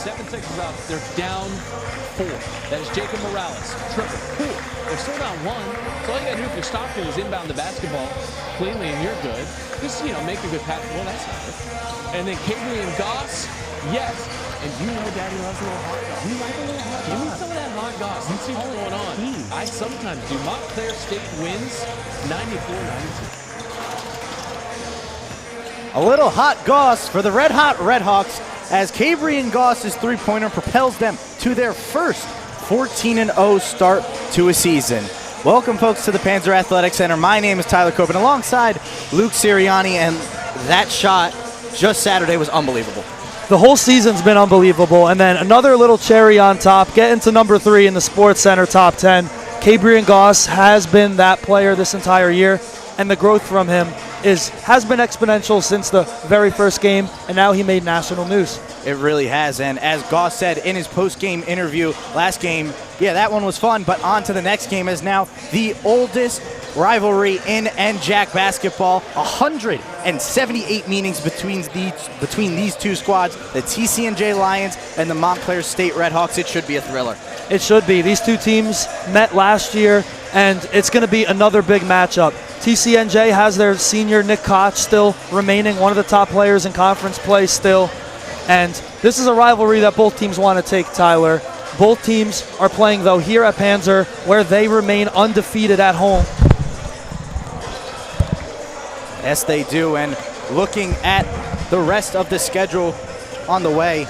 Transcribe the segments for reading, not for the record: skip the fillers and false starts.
7-6 is up. They're down 4. That is Jacob Morales. Triple. Cool. They're still down 1. So all you got to do if you're Stockton is inbound the basketball cleanly and you're good. Just, make a good pass. Well, that's not good. And then Cabley and Goss, yes. And you know Daddy loves a little hot goss. You like a little hot goss. Give me some of that hot goss. Let's see what's going on. I sometimes do. Montclair State wins 94-92. A little hot goss for the Red Hot Redhawks as Cabrian Goss's three-pointer propels them to their first 14-0 start to a season. Welcome, folks, to the Panzer Athletic Center. My name is Tyler Cope, and alongside Luke Sirianni, and that shot just Saturday was unbelievable. The whole season's been unbelievable, and then another little cherry on top, getting to number 3 in the Sports Center top 10. Cabrian Goss has been that player this entire year, and the growth from him has been exponential since the very first game, and now he made national news. It really has, and as Goss said in his post-game interview last game, yeah, that one was fun, but on to the next game is now the oldest rivalry in NJAC basketball. 178 meetings between these two squads, the TCNJ Lions and the Montclair State Redhawks. It should be a thriller. It should be. These two teams met last year, and it's going to be another big matchup. TCNJ has their senior Nick Koch still remaining, one of the top players in conference play still. And this is a rivalry that both teams want to take, Tyler. Both teams are playing, though, here at Panzer, where they remain undefeated at home. Yes, they do. And looking at the rest of the schedule on the way,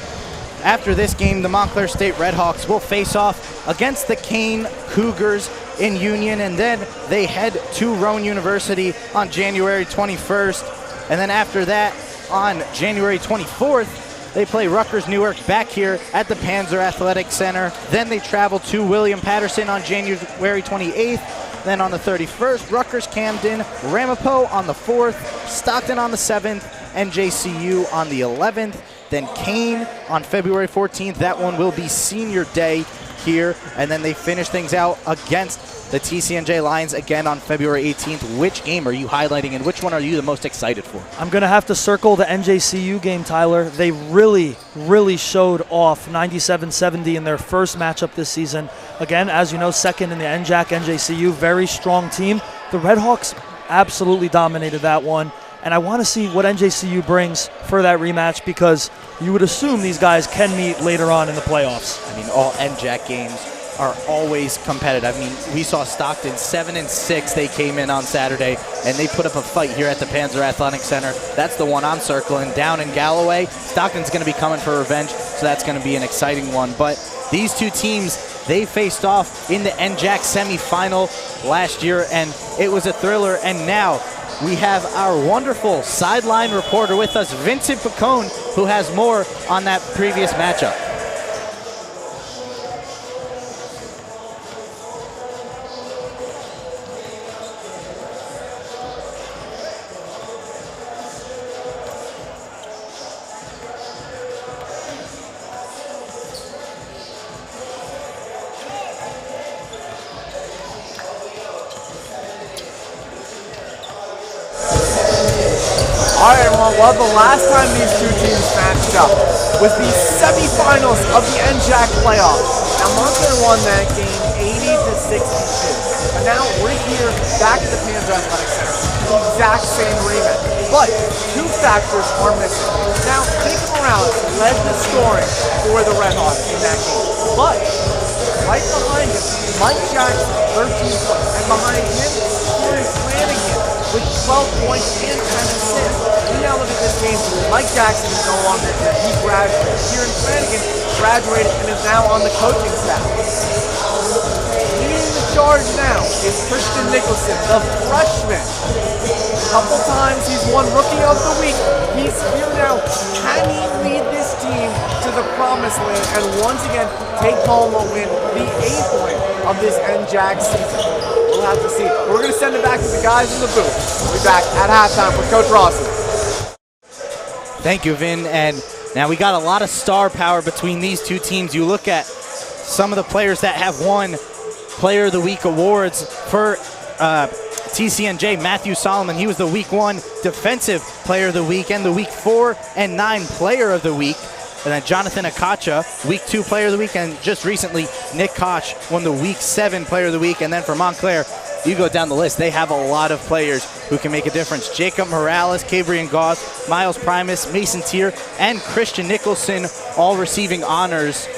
after this game, the Montclair State Redhawks will face off against the Kane Cougars in Union, and then they head to Rowan University on January 21st. And then after that, on January 24th, they play Rutgers Newark back here at the Panzer Athletic Center. Then they travel to William Patterson on January 28th. Then on the 31st, Rutgers Camden, Ramapo on the 4th, Stockton on the 7th, NJCU on the 11th. Then Kane on February 14th. That one will be senior day here. And then they finish things out against the TCNJ Lions again on February 18th. Which game are you highlighting, and which one are you the most excited for? I'm going to have to circle the NJCU game, Tyler. They really showed off 97-70 in their first matchup this season. Again, as you know, second in the NJAC, NJCU, very strong team. The Redhawks absolutely dominated that one. And I want to see what NJCU brings for that rematch, because you would assume these guys can meet later on in the playoffs. I mean, all NJAC games are always competitive. I mean, we saw Stockton 7-6. They came in on Saturday, and they put up a fight here at the Panzer Athletic Center. That's the one I'm circling. Down in Galloway, Stockton's going to be coming for revenge, so that's going to be an exciting one. But these two teams, they faced off in the NJAC semifinal last year, and it was a thriller. And now we have our wonderful sideline reporter with us, Vincent Picone, who has more on that previous matchup. All right, everyone, well, the last time these two teams matched up was the semifinals of the NJAC playoffs. Now, Montclair won that game 80-62. And now we're here back at the Panzer Athletic Center, the exact same rematch. But two factors are missing. Now, Jacob Morales led the scoring for the Redhawks in that game. But right behind him, Mike Jackson, 13 points. And behind him, Corey Flanagan with 12 points and 10 assists. We now look at this game. Mike Jackson is no longer there. He graduated. Kieran Flanagan graduated and is now on the coaching staff. Leading the charge now is Christian Nicholson, the freshman. A couple times he's won Rookie of the Week. He's here now. Can he lead this team to the promised land and once again take home a win, the 8th win of this NJAC season? We'll have to see. We're going to send it back to the guys in the booth. We'll be back at halftime with Coach Rawson. Thank you, Vin. And now we got a lot of star power between these two teams. You look at some of the players that have won Player of the Week awards for TCNJ. Matthew Solomon, he was the Week 1 Defensive Player of the Week and the Week 4 and 9 Player of the Week. And then Jonathan Akacha, Week 2 Player of the Week, and just recently, Nick Koch won the Week 7 Player of the Week. And then for Montclair, you go down the list, they have a lot of players who can make a difference. Jacob Morales, Cabrian Goss, Miles Primus, Mason Tier, and Christian Nicholson all receiving honors.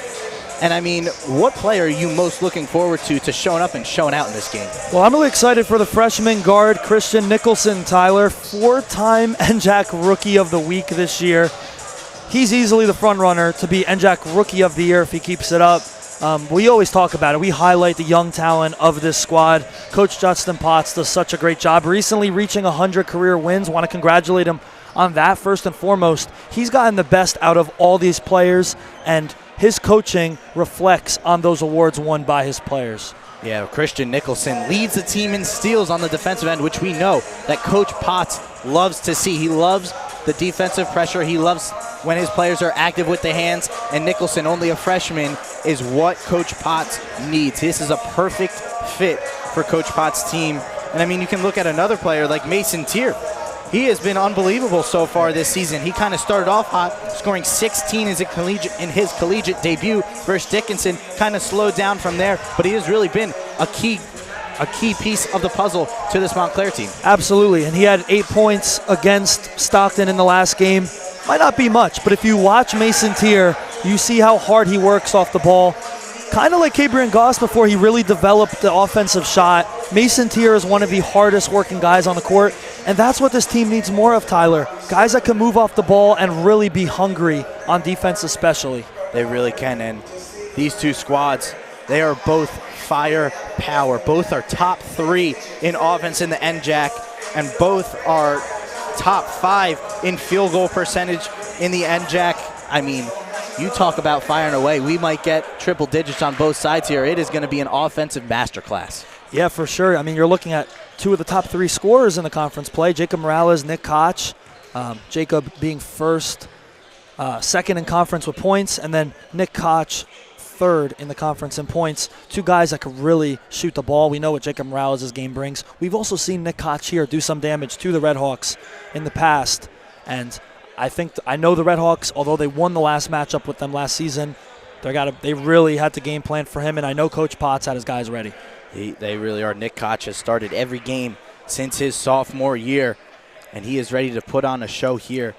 And I mean, what player are you most looking forward to showing up and showing out in this game? Well, I'm really excited for the freshman guard, Christian Nicholson, Tyler, 4-time NJAC Rookie of the Week this year. He's easily the front runner to be NJAC Rookie of the Year if he keeps it up. We always talk about it. We highlight the young talent of this squad. Coach Justin Potts does such a great job. Recently reaching 100 career wins. Want to congratulate him on that first and foremost. He's gotten the best out of all these players, and his coaching reflects on those awards won by his players. Yeah, Christian Nicholson leads the team in steals on the defensive end, which we know that Coach Potts loves to see. He loves the defensive pressure. He loves when his players are active with the hands, and Nicholson, only a freshman, is what Coach Potts needs. This is a perfect fit for Coach Potts' team. And I mean, you can look at another player like Mason Tier. He has been unbelievable so far this season. He kind of started off hot, scoring 16 in his collegiate debut versus Dickinson. Kind of slowed down from there, but he has really been a key piece of the puzzle to this Montclair team. Absolutely, and he had 8 points against Stockton in the last game. Might not be much, but if you watch Mason Tier, you see how hard he works off the ball. Kind of like Cabrian Goss before he really developed the offensive shot. Mason Tier is one of the hardest working guys on the court, and that's what this team needs more of, Tyler. Guys that can move off the ball and really be hungry on defense especially. They really can, and these two squads, they are both firepower. Both are top 3 in offense in the NJAC, and both are top 5 in field goal percentage in the NJAC. I mean, you talk about firing away. We might get triple digits on both sides here. It is going to be an offensive masterclass. Yeah, for sure. I mean, you're looking at 2 of the top 3 scorers in the conference play, Jacob Morales, Nick Koch. Jacob being second in conference with points, and then Nick Koch third in the conference in points. 2 guys that can really shoot the ball. We know what Jacob Morales' game brings. We've also seen Nick Koch here do some damage to the Redhawks in the past, and I know the Redhawks, although they won the last matchup with them last season, they really had to game plan for him, and I know Coach Potts had his guys ready. They really are. Nick Koch has started every game since his sophomore year, and he is ready to put on a show here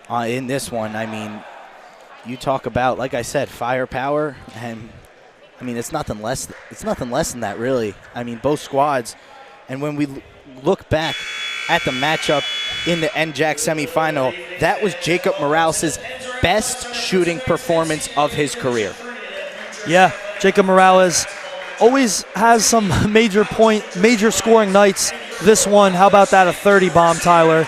in this one. I mean, you talk about, like I said, firepower, and I mean, it's nothing less than that, really. I mean, both squads, and when we look back at the matchup in the NJAC semifinal, that was Jacob Morales' best shooting performance of his career. Yeah, Jacob Morales always has some major scoring nights. This one, how about that, a 30 bomb, Tyler?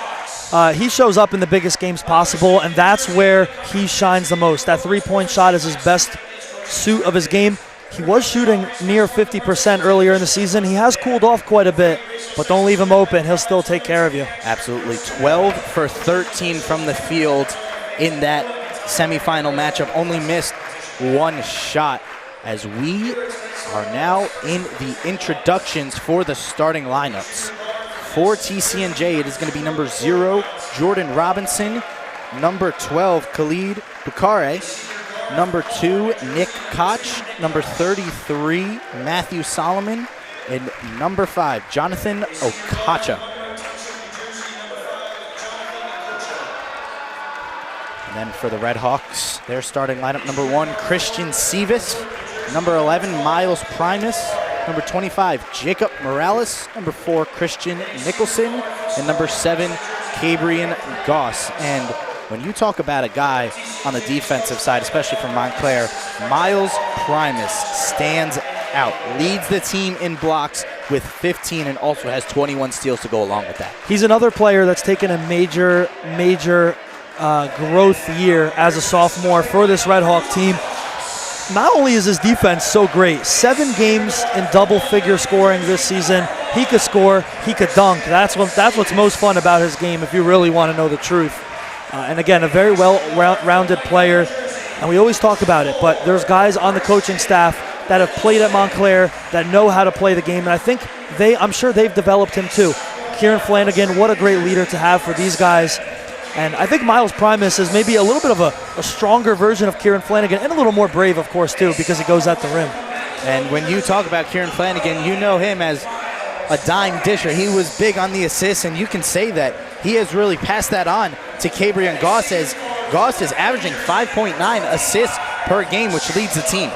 He shows up in the biggest games possible, and that's where he shines the most. That 3-point shot is his best suit of his game. He was shooting near 50% earlier in the season. He has cooled off quite a bit, but don't leave him open. He'll still take care of you. Absolutely. 12 for 13 from the field in that semifinal matchup. Only missed 1 shot, as we are now in the introductions for the starting lineups. For TCNJ, it is going to be number 0, Jordan Robinson, number 12, Khalid Bukhari, number 2, Nick Koch, number 33, Matthew Solomon, and number 5, Jonathan Okacha. And then for the Redhawks, their starting lineup, number 1, Christian Sivas, number 11, Miles Primus, number 25, Jacob Morales, number 4, Christian Nicholson, and number 7, Cabrian Goss. And when you talk about a guy on the defensive side, especially from Montclair, Miles Primus stands out, leads the team in blocks with 15 and also has 21 steals to go along with that. He's another player that's taken a major growth year as a sophomore for this Red Hawk team. Not only is his defense so great, 7 games in double-figure scoring this season. He could score, he could dunk. That's what's most fun about his game if you really want to know the truth. And again, a very well-rounded player, and we always talk about it, but there's guys on the coaching staff that have played at Montclair that know how to play the game, and I think I'm sure they've developed him too. Kieran Flanagan, what a great leader to have for these guys. And I think Miles Primus is maybe a little bit of a stronger version of Kieran Flanagan, and a little more brave, of course, too, because he goes at the rim. And when you talk about Kieran Flanagan, you know him as a dime disher. He was big on the assists, and you can say that he has really passed that on to Cabrian Goss, as Goss is averaging 5.9 assists per game, which leads the team.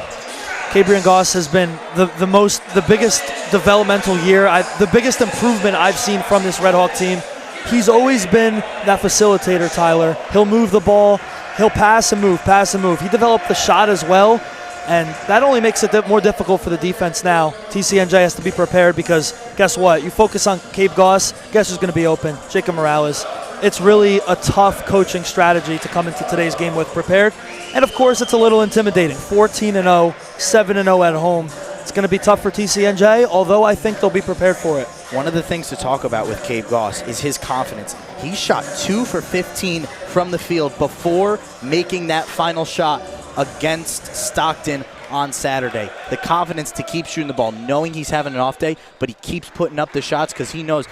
Cabrian Goss has been the biggest developmental year, the biggest improvement I've seen from this Red Hawk team. He's always been that facilitator, Tyler. He'll move the ball, he'll pass and move, pass and move. He developed the shot as well, and that only makes it more difficult for the defense now. TCNJ has to be prepared because guess what? You focus on Cabe Goss, guess who's going to be open? Jacob Morales. It's really a tough coaching strategy to come into today's game with prepared. And of course, it's a little intimidating. 14-0, 7-0 at home. It's going to be tough for TCNJ, although I think they'll be prepared for it. One of the things to talk about with Cabe Goss is his confidence. He shot 2 for 15 from the field before making that final shot against Stockton on Saturday. The confidence to keep shooting the ball, knowing he's having an off day, but he keeps putting up the shots because he knows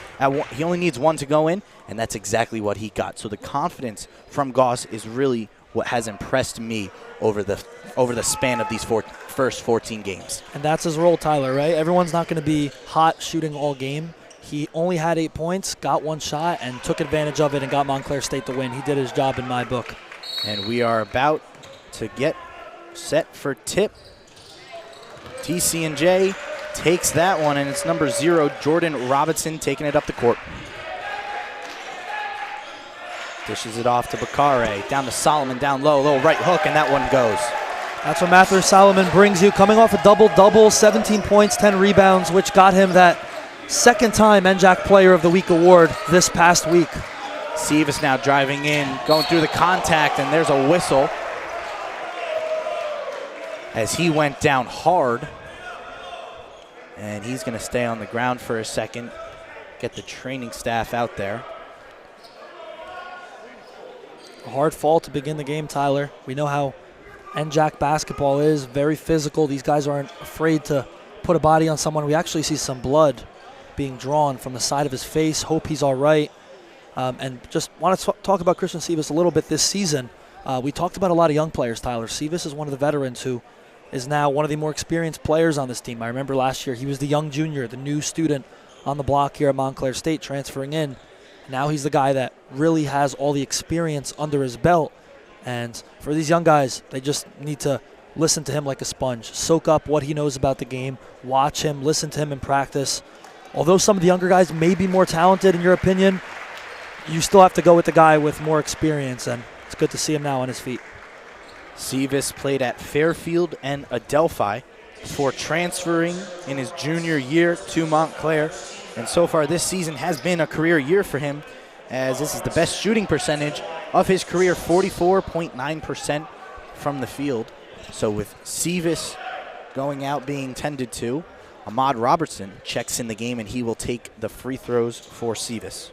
he only needs one to go in, and that's exactly what he got. So the confidence from Goss is really what has impressed me over the span of these first 14 games. And that's his role, Tyler, right? Everyone's not going to be hot shooting all game. He only had 8 points, got one shot, and took advantage of it and got Montclair State the win. He did his job in my book. And we are about to get set for tip. TCNJ takes that one, and it's number 0, Jordan Robinson, taking it up the court. Dishes it off to Bakare, down to Solomon, down low, little right hook, and that one goes. That's what Matthew Solomon brings you, coming off a double-double, 17 points, 10 rebounds, which got him that second-time NJAC Player of the Week award this past week. Sivas now driving in, going through the contact, and there's a whistle as he went down hard. And he's going to stay on the ground for a second, get the training staff out there. A hard fall to begin the game, Tyler. We know how NJAC basketball is, very physical. These guys aren't afraid to put a body on someone. We actually see some blood being drawn from the side of his face. Hope he's all right. And just want to talk about Christian Sivas a little bit this season. We talked about a lot of young players, Tyler. Sivas is one of the veterans who is now one of the more experienced players on this team. I remember last year he was the young junior, the new student on the block here at Montclair State, transferring in. Now he's the guy that really has all the experience under his belt. And for these young guys, they just need to listen to him like a sponge, soak up what he knows about the game, watch him, listen to him in practice. Although some of the younger guys may be more talented in your opinion, you still have to go with the guy with more experience, and it's good to see him now on his feet. Sivas played at Fairfield and Adelphi before transferring in his junior year to Montclair. And so far this season has been a career year for him, as this is the best shooting percentage of his career, 44.9% from the field. So with Sivas going out being tended to, Ahmad Robertson checks in the game, and he will take the free throws for Sivas.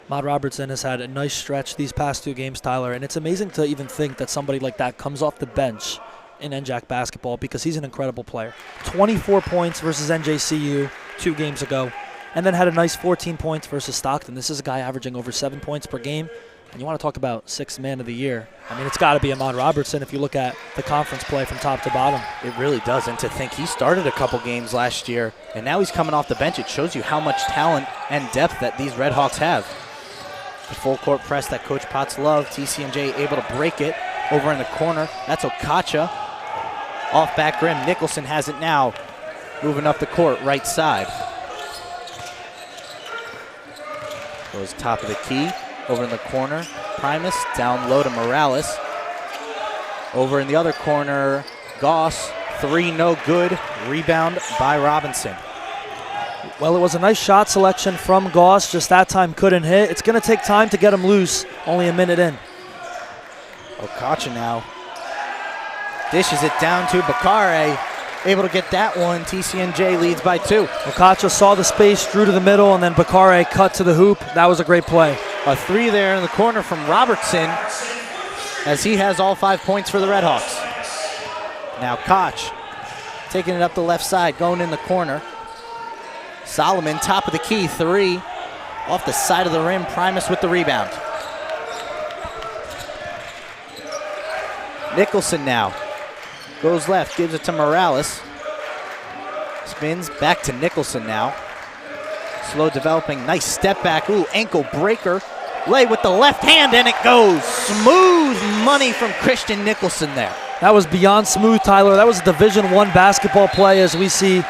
Ahmad Robertson has had a nice stretch these past 2 games, Tyler, and it's amazing to even think that somebody like that comes off the bench in NJAC basketball because he's an incredible player. 24 points versus NJCU 2 games ago, and then had a nice 14 points versus Stockton. This is a guy averaging over 7 points per game, and you want to talk about 6th man of the year. I mean, it's got to be Ahmad Robertson if you look at the conference play from top to bottom. It really does, and to think he started a couple games last year, and now he's coming off the bench. It shows you how much talent and depth that these Red Hawks have. The full court press that Coach Potts loved. TCNJ able to break it over in the corner. That's Okacha. Off back rim. Nicholson has it now. Moving up the court, right side. Goes top of the key. Over in the corner. Primus down low to Morales. Over in the other corner, Goss. 3 no good. Rebound by Robinson. Well, it was a nice shot selection from Goss, just that time couldn't hit. It's going to take time to get him loose, only a minute in. Okacha now dishes it down to Bakare, able to get that one. TCNJ leads by 2. Okacha saw the space, drew to the middle, and then Bakare cut to the hoop. That was a great play. A 3 there in the corner from Robertson, as he has all 5 points for the Red Hawks. Now Koch taking it up the left side, going in the corner. Solomon, top of the key, 3. Off the side of the rim, Primus with the rebound. Nicholson now goes left, gives it to Morales. Spins back to Nicholson now. Slow developing, nice step back. Ooh, ankle breaker. Lay with the left hand, and it goes. Smooth money from Christian Nicholson there. That was beyond smooth, Tyler. That was a Division I basketball play as we see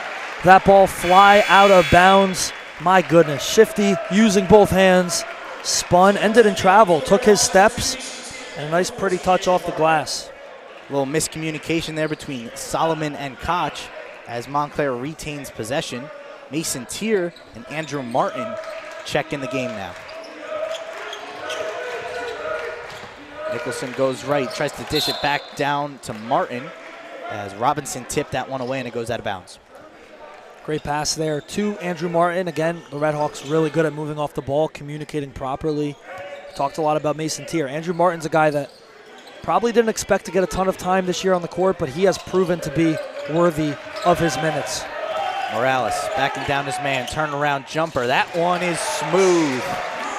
that ball fly out of bounds. My goodness, Shifty using both hands, spun, ended in travel, took his steps, and a nice pretty touch off the glass. A little miscommunication there between Solomon and Koch as Montclair retains possession. Mason Tier and Andrew Martin check in the game now. Nicholson goes right, tries to dish it back down to Martin as Robinson tipped that one away and it goes out of bounds. Great pass there to Andrew Martin. Again, the Redhawks really good at moving off the ball, communicating properly. Talked a lot about Mason Tier. Andrew Martin's a guy that probably didn't expect to get a ton of time this year on the court, but he has proven to be worthy of his minutes. Morales backing down his man, turnaround jumper. That one is smooth.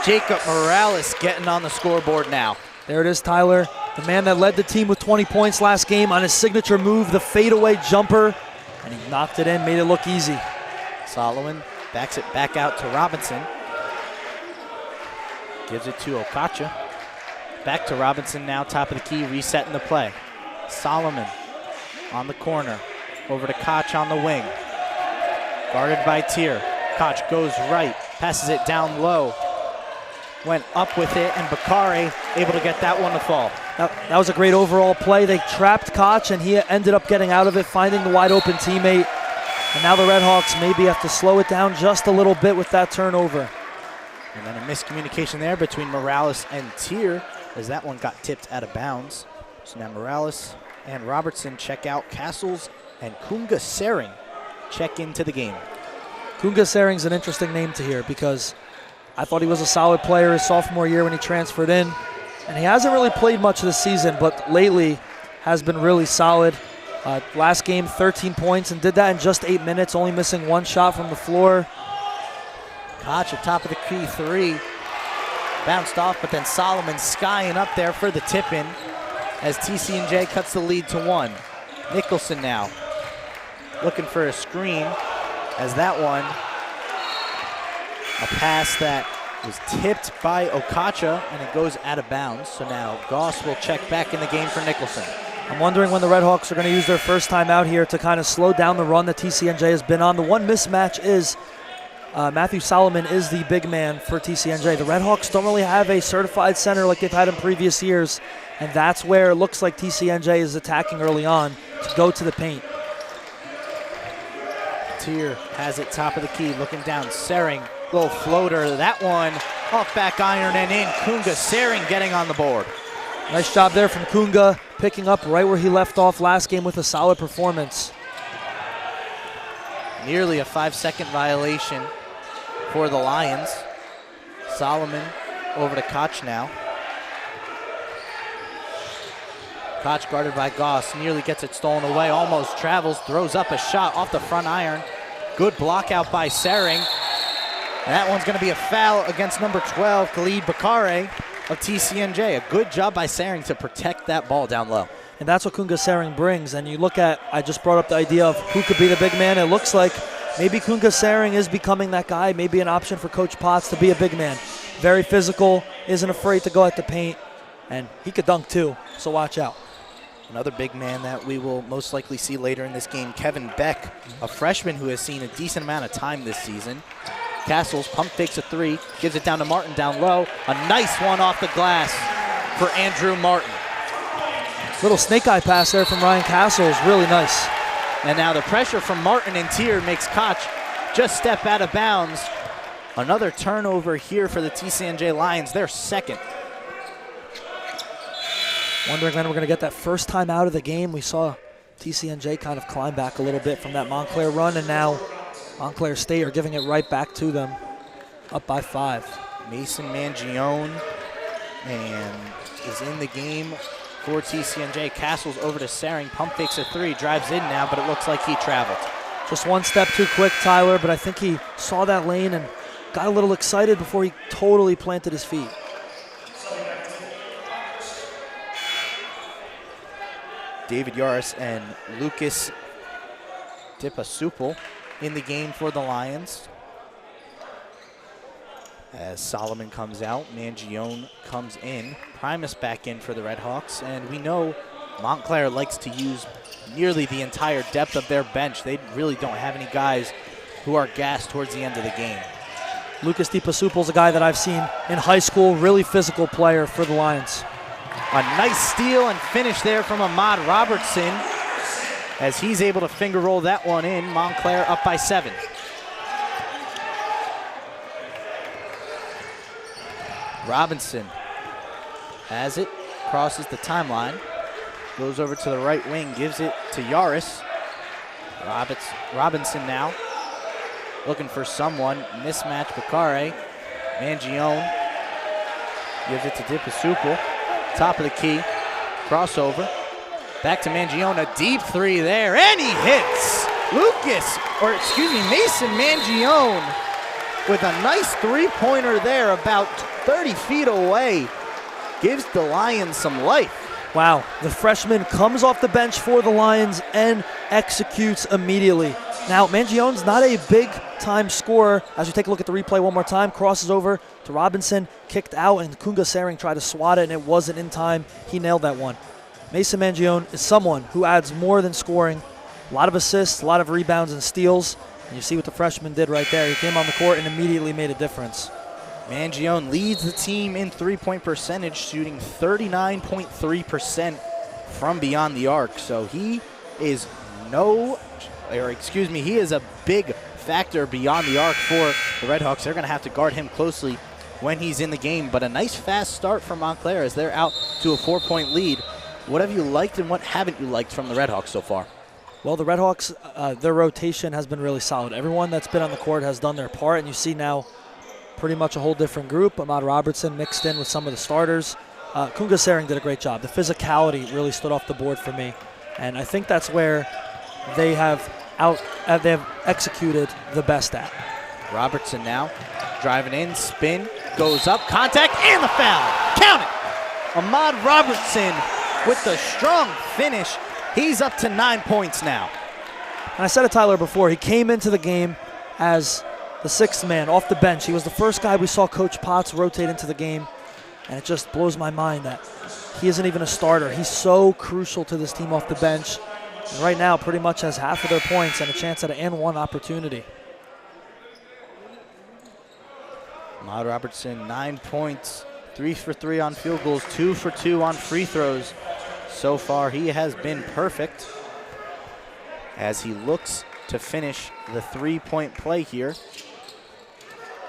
Jacob Morales getting on the scoreboard now. There it is, Tyler. The man that led the team with 20 points last game on his signature move, the fadeaway jumper, and he knocked it in, made it look easy. Solomon backs it back out to Robinson. Gives it to Okacha. Back to Robinson now, top of the key, resetting the play. Solomon on the corner, over to Koch on the wing. Guarded by Tier. Koch goes right, passes it down low. Went up with it, and Bakare able to get that one to fall. That was a great overall play. They trapped Koch, and he ended up getting out of it, finding the wide open teammate. And now the Redhawks maybe have to slow it down just a little bit with that turnover. And then a miscommunication there between Morales and Tier as that one got tipped out of bounds. So now Morales and Robertson check out. Castles and Kunga Sering check into the game. Kunga Sering's an interesting name to hear because I thought he was a solid player his sophomore year when he transferred in. And he hasn't really played much this season, but lately has been really solid. Last game, 13 points, and did that in just 8 minutes, only missing one shot from the floor. Koch at top of the key three. Bounced off, but then Solomon skying up there for the tip-in as TCNJ cuts the lead to 1. Nicholson now looking for a screen as that one, a pass that was tipped by Okacha, and it goes out of bounds. So now Goss will check back in the game for Nicholson. I'm wondering when the Redhawks are going to use their first time out here to kind of slow down the run that TCNJ has been on. The one mismatch is Matthew Solomon is the big man for TCNJ. The Redhawks don't really have a certified center like they've had in previous years, and that's where it looks like TCNJ is attacking early on to go to the paint. Tier has it top of the key, looking down. Sering, little floater. That one off back iron and in. Kunga Sering getting on the board. Nice job there from Kunga, picking up right where he left off last game with a solid performance. Nearly a 5-second violation for the Lions. Solomon over to Koch now. Koch guarded by Goss, nearly gets it stolen away, almost travels, throws up a shot off the front iron. Good block out by Sering. And that one's going to be a foul against number 12, Khalid Bakare of TCNJ. A good job by Sering to protect that ball down low. And that's what Kunga Sering brings. And you look at, I just brought up the idea of who could be the big man. It looks like maybe Kunga Sering is becoming that guy, maybe an option for Coach Potts to be a big man. Very physical, isn't afraid to go at the paint, and he could dunk too, so watch out. Another big man that we will most likely see later in this game, Kevin Beck, a freshman who has seen a decent amount of time this season. Castles pump fakes a three, gives it down to Martin down low. A nice one off the glass for Andrew Martin. Little snake eye pass there from Ryan Castles, really nice. And now the pressure from Martin and Tier makes Koch just step out of bounds. Another turnover here for the TCNJ Lions, their second. Wondering when we're going to get that first time out of the game. We saw TCNJ kind of climb back a little bit from that Montclair run, and now Montclair State are giving it right back to them, up by 5. Mason Mangione and is in the game for TCNJ. Castles over to Sering, pump fakes a three, drives in now, but it looks like he traveled. Just one step too quick, Tyler, but I think he saw that lane and got a little excited before he totally planted his feet. David Yaris and Lucas Dipasupal in the game for the Lions. As Solomon comes out, Mangione comes in, Primus back in for the Redhawks, and we know Montclair likes to use nearly the entire depth of their bench. They really don't have any guys who are gassed towards the end of the game. Lucas Dipasupal's a guy that I've seen in high school, really physical player for the Lions. A nice steal and finish there from Ahmad Robertson as he's able to finger roll that one in. Montclair up by 7. Robinson has it, crosses the timeline, goes over to the right wing, gives it to Yaris. Robinson now looking for someone, mismatch Bakare. Mangione gives it to Dipasupal, top of the key, crossover, back to Mangione, a deep 3 there, and he hits! Mason Mangione with a nice 3-pointer there, about 30 feet away, gives the Lions some life. Wow, the freshman comes off the bench for the Lions and executes immediately. Now, Mangione's not a big-time scorer. As we take a look at the replay one more time, crosses over to Robinson, kicked out, and Kunga Sering tried to swat it, and it wasn't in time. He nailed that one. Mason Mangione is someone who adds more than scoring. A lot of assists, a lot of rebounds and steals. And you see what the freshman did right there. He came on the court and immediately made a difference. Mangione leads the team in three-point percentage, shooting 39.3% from beyond the arc. So he is he is a big factor beyond the arc for the Redhawks. They're going to have to guard him closely when he's in the game. But a nice fast start from Montclair as they're out to a 4-point lead. What have you liked and what haven't you liked from the Redhawks so far? Well, the Redhawks, their rotation has been really solid. Everyone that's been on the court has done their part, and you see now pretty much a whole different group. Ahmad Robertson mixed in with some of the starters. Kunga Sering did a great job. The physicality really stood off the board for me, and I think that's where they have executed the best at. Robertson now driving in, spin, goes up, contact, and the foul. Count it. Ahmad Robertson with the strong finish. He's up to 9 points now. And I said it, Tyler, before. He came into the game as the sixth man off the bench. He was the first guy we saw Coach Potts rotate into the game, and it just blows my mind that he isn't even a starter. He's so crucial to this team off the bench. And right now, pretty much has half of their points and a chance at an and-one opportunity. Ahmad Robertson, 9 points, 3 for 3 on field goals, 2 for 2 on free throws. So far, he has been perfect as he looks to finish the three-point play here.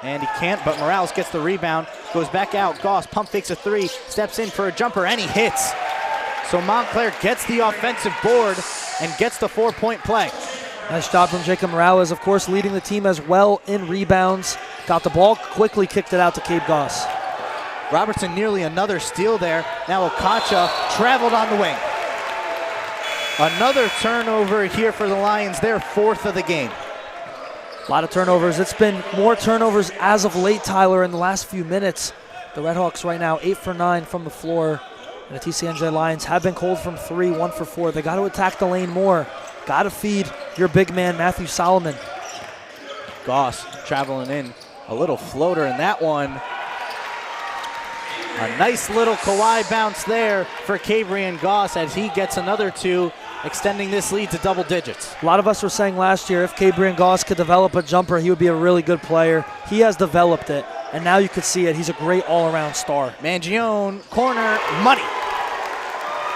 And he can't, but Morales gets the rebound, goes back out. Goss pump fakes a 3, steps in for a jumper, and he hits. So Montclair gets the offensive board and gets the 4-point play. Nice job from Jacob Morales, of course, leading the team as well in rebounds. Got the ball, quickly kicked it out to Cabe Goss. Robertson nearly another steal there. Now Okacha traveled on the wing. Another turnover here for the Lions, their 4th of the game. A lot of turnovers. It's been more turnovers as of late, Tyler, in the last few minutes. The Redhawks right now 8 for 9 from the floor. And the TCNJ Lions have been cold from 3, 1 for 4. They got to attack the lane more. Got to feed your big man, Matthew Solomon. Goss traveling in. A little floater in that one. A nice little Kawhi bounce there for Cabrian Goss as he gets another 2, extending this lead to double digits. A lot of us were saying last year if Cabrian Goss could develop a jumper, he would be a really good player. He has developed it, and now you could see it. He's a great all-around star. Mangione, corner, money.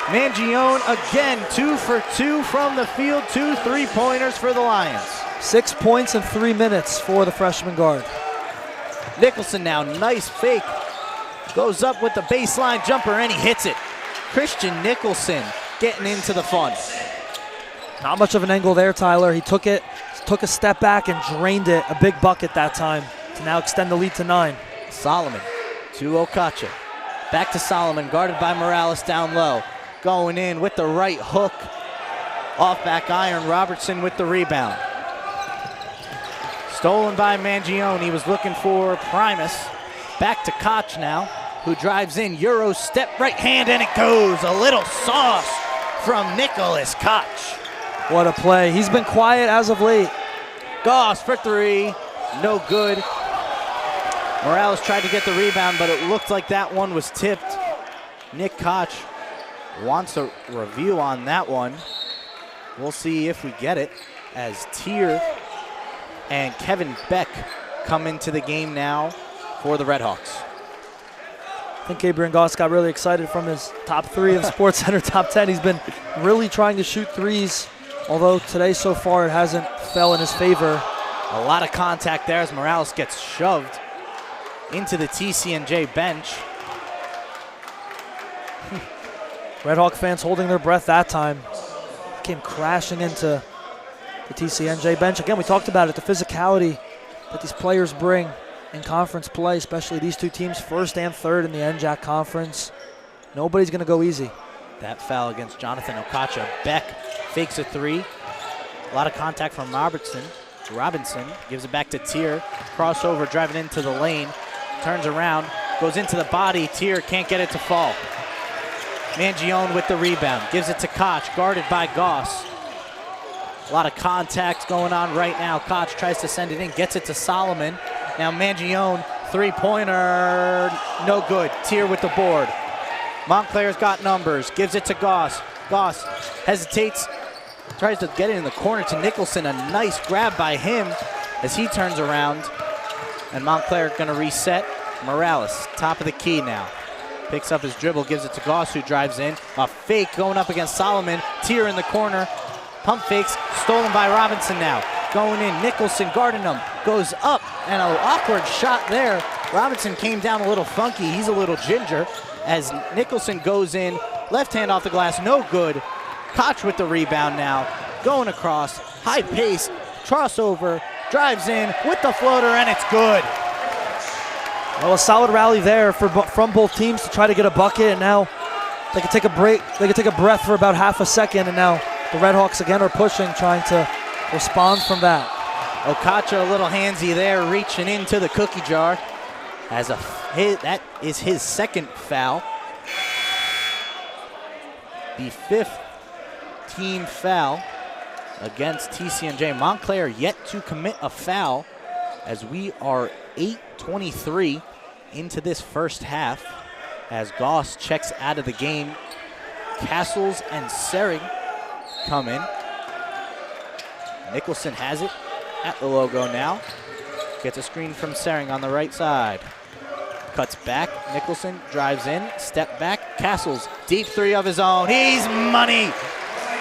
Mangione again, 2 for 2 from the field, 2 3-pointers for the Lions. 6 points in 3 minutes for the freshman guard. Nicholson now, nice fake. Goes up with the baseline jumper, and he hits it. Christian Nicholson getting into the fun. Not much of an angle there, Tyler. He took a step back and drained it. A big bucket that time to now extend the lead to 9. Solomon to Okacha. Back to Solomon, guarded by Morales down low. Going in with the right hook. Off back iron, Robertson with the rebound. Stolen by Mangione. He was looking for Primus. Back to Koch now, who drives in. Euro step right hand, and it goes. A little sauce from Nicholas Koch. What a play. He's been quiet as of late. Goss for three. No good. Morales tried to get the rebound, but it looked like that one was tipped. Nick Koch wants a review on that one. We'll see if we get it as Tier and Kevin Beck come into the game now for the Redhawks. I think Gabriel Goss got really excited from his top 3 of SportsCenter top 10. He's been really trying to shoot threes, although today so far it hasn't fell in his favor. A lot of contact there as Morales gets shoved into the TCNJ bench. Redhawk fans holding their breath that time. Came crashing into the TCNJ bench. Again, we talked about it, the physicality that these players bring in conference play, especially these two teams, first and third in the NJAC conference. Nobody's going to go easy. That foul against Jonathan Okacha. Beck fakes a three. A lot of contact from Robinson gives it back to Tier. Crossover, driving into the lane. Turns around, goes into the body. Tier can't get it to fall. Mangione with the rebound. Gives it to Koch, guarded by Goss. A lot of contact going on right now. Koch tries to send it in, gets it to Solomon. Now Mangione, three-pointer, no good. Tier with the board. Montclair's got numbers, gives it to Goss. Goss hesitates, tries to get it in the corner to Nicholson. A nice grab by him as he turns around. And Montclair gonna reset. Morales, top of the key now. Picks up his dribble, gives it to Goss, who drives in. A fake going up against Solomon. Tier in the corner. Pump fakes, stolen by Robinson now. Going in, Nicholson guarding him. Goes up, and an awkward shot there. Robinson came down a little funky. He's a little ginger. As Nicholson goes in, left hand off the glass, no good. Koch with the rebound now. Going across, high pace, crossover, drives in with the floater, and it's good. Well, a solid rally there from both teams to try to get a bucket, and now they can take a break. They can take a breath for about half a second, and now the Redhawks again are pushing, trying to respond from that. Okacha a little handsy there, reaching into the cookie jar. That is his second foul. The 5th team foul against TCNJ. Montclair yet to commit a foul as we are 8:23 into this first half as Goss checks out of the game. Castles and Sering come in. Nicholson has it at the logo now. Gets a screen from Sering on the right side. Cuts back, Nicholson drives in, step back, Castles, deep three of his own. He's money!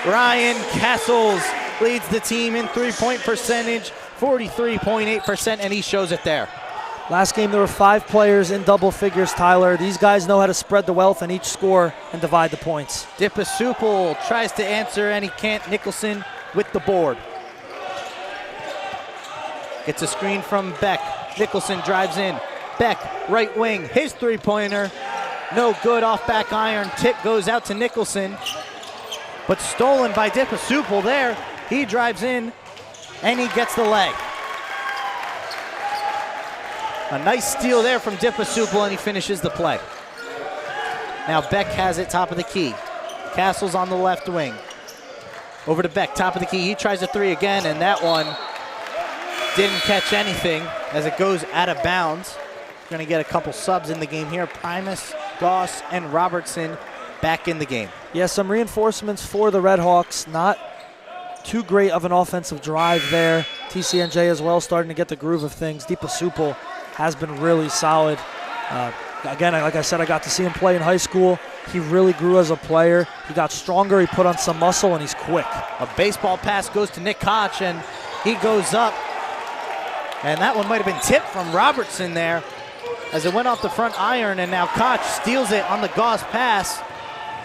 Ryan Castles leads the team in three-point percentage, 43.8%, and he shows it there. Last game there were 5 players in double figures, Tyler. These guys know how to spread the wealth in each score and divide the points. Dipasupal tries to answer and he can't. Nicholson with the board. Gets a screen from Beck. Nicholson drives in. Beck, right wing, his three-pointer. No good, off back iron. Tip goes out to Nicholson, but stolen by Dipasupal there. He drives in and he gets the leg. A nice steal there from Dipasupal, and he finishes the play. Now Beck has it, top of the key. Castle's on the left wing. Over to Beck, top of the key. He tries a three again, and that one didn't catch anything as it goes out of bounds. Going to get a couple subs in the game here. Primus, Goss, and Robertson back in the game. Yeah, some reinforcements for the Redhawks. Not too great of an offensive drive there. TCNJ as well starting to get the groove of things. Dipasupal has been really solid. Again, like I said, I got to see him play in high school. He really grew as a player. He got stronger, he put on some muscle, and he's quick. A baseball pass goes to Nick Koch, and he goes up. And that one might have been tipped from Robertson there as it went off the front iron, and now Koch steals it on the Goss pass.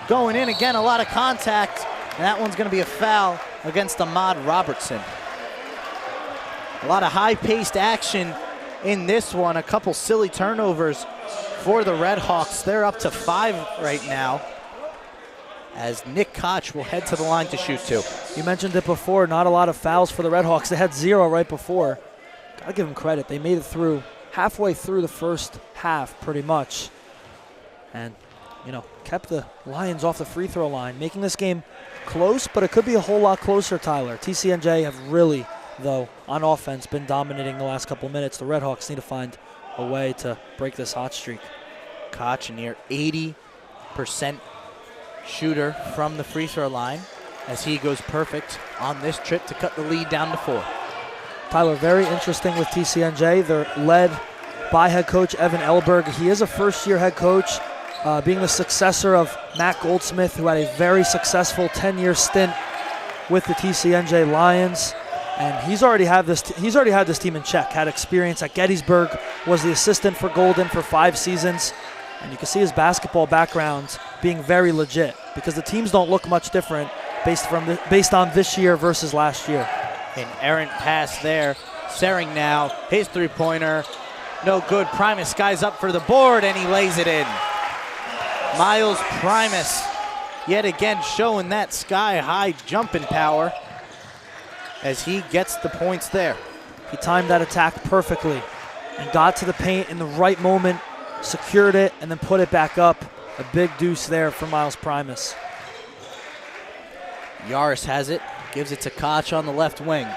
Going in again, a lot of contact, and that one's going to be a foul against Ahmad Robertson. A lot of high-paced action in this one. A couple silly turnovers for the Redhawks. They're up to 5 right now as Nick Koch will head to the line to shoot 2. You mentioned it before, not a lot of fouls for the Redhawks. They had 0 right before. Gotta give them credit. They made it through halfway through the first half pretty much. And, you know, kept the Lions off the free throw line, making this game close, but it could be a whole lot closer, Tyler. TCNJ have really, though, on offense, been dominating the last couple of minutes. The Redhawks need to find a way to break this hot streak. Koch, a near 80% shooter from the free throw line, as he goes perfect on this trip to cut the lead down to 4. Tyler, very interesting with TCNJ. They're led by head coach Evan Elberg. He is a first-year head coach, being the successor of Matt Goldsmith, who had a very successful 10-year stint with the TCNJ Lions. And he's already had this team in check. Had experience at Gettysburg, was the assistant for Golden for 5 seasons. And you can see his basketball background being very legit, because the teams don't look much different based on this year versus last year. An errant pass there. Sering now, his three-pointer, no good. Primus skies up for the board, and he lays it in. Miles Primus, yet again showing that sky-high jumping power as he gets the points there. He timed that attack perfectly and got to the paint in the right moment, secured it, and then put it back up. A big deuce there for Miles Primus. Yaris has it, gives it to Koch on the left wing.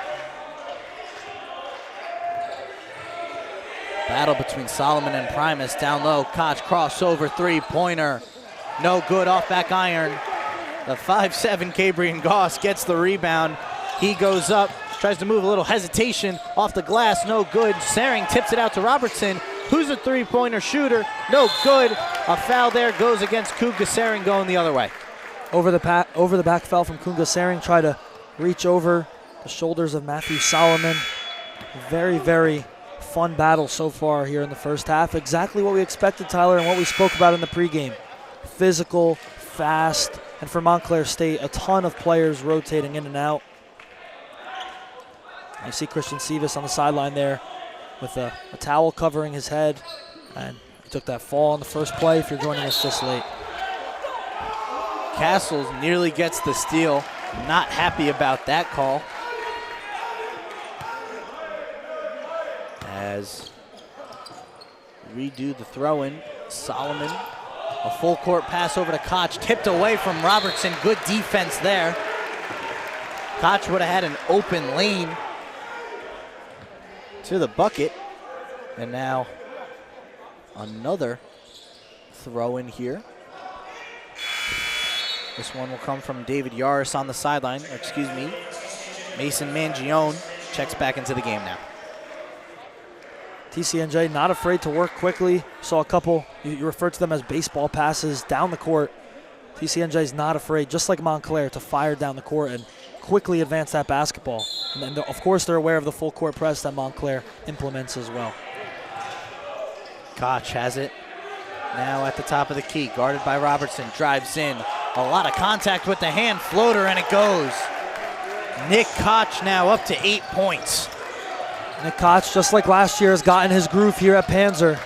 Battle between Solomon and Primus. Down low, Koch crossover three-pointer. No good, off back iron. The 5'7" Cabrian Goss gets the rebound. He goes up, tries to move a little hesitation off the glass, no good. Sering tips it out to Robertson, who's a three-pointer shooter, no good. A foul there goes against Kuga Sering going the other way. Over the back foul from Kunga Sering, try to reach over the shoulders of Matthew Solomon. Very, very fun battle so far here in the first half. Exactly what we expected, Tyler, and what we spoke about in the pregame. Physical, fast, and for Montclair State, a ton of players rotating in and out. You see Christian Sivas on the sideline there with a towel covering his head, and he took that fall on the first play if you're joining us just late. Castles nearly gets the steal. Not happy about that call. As redo the throw-in, Solomon, a full court pass over to Koch, tipped away from Robertson. Good defense there. Koch would have had an open lane to the bucket. And now another throw-in here. This one will come from David Yaris on the sideline, or excuse me, Mason Mangione checks back into the game now. TCNJ not afraid to work quickly. Saw a couple, you referred to them as baseball passes down the court. TCNJ is not afraid, just like Montclair, to fire down the court and quickly advance that basketball. And then, of course, they're aware of the full court press that Montclair implements as well. Koch has it now at the top of the key, guarded by Robertson, drives in. A lot of contact with the hand floater, and it goes. Nick Koch now up to 8 points. Nick Koch, just like last year, has gotten his groove here at Panzer.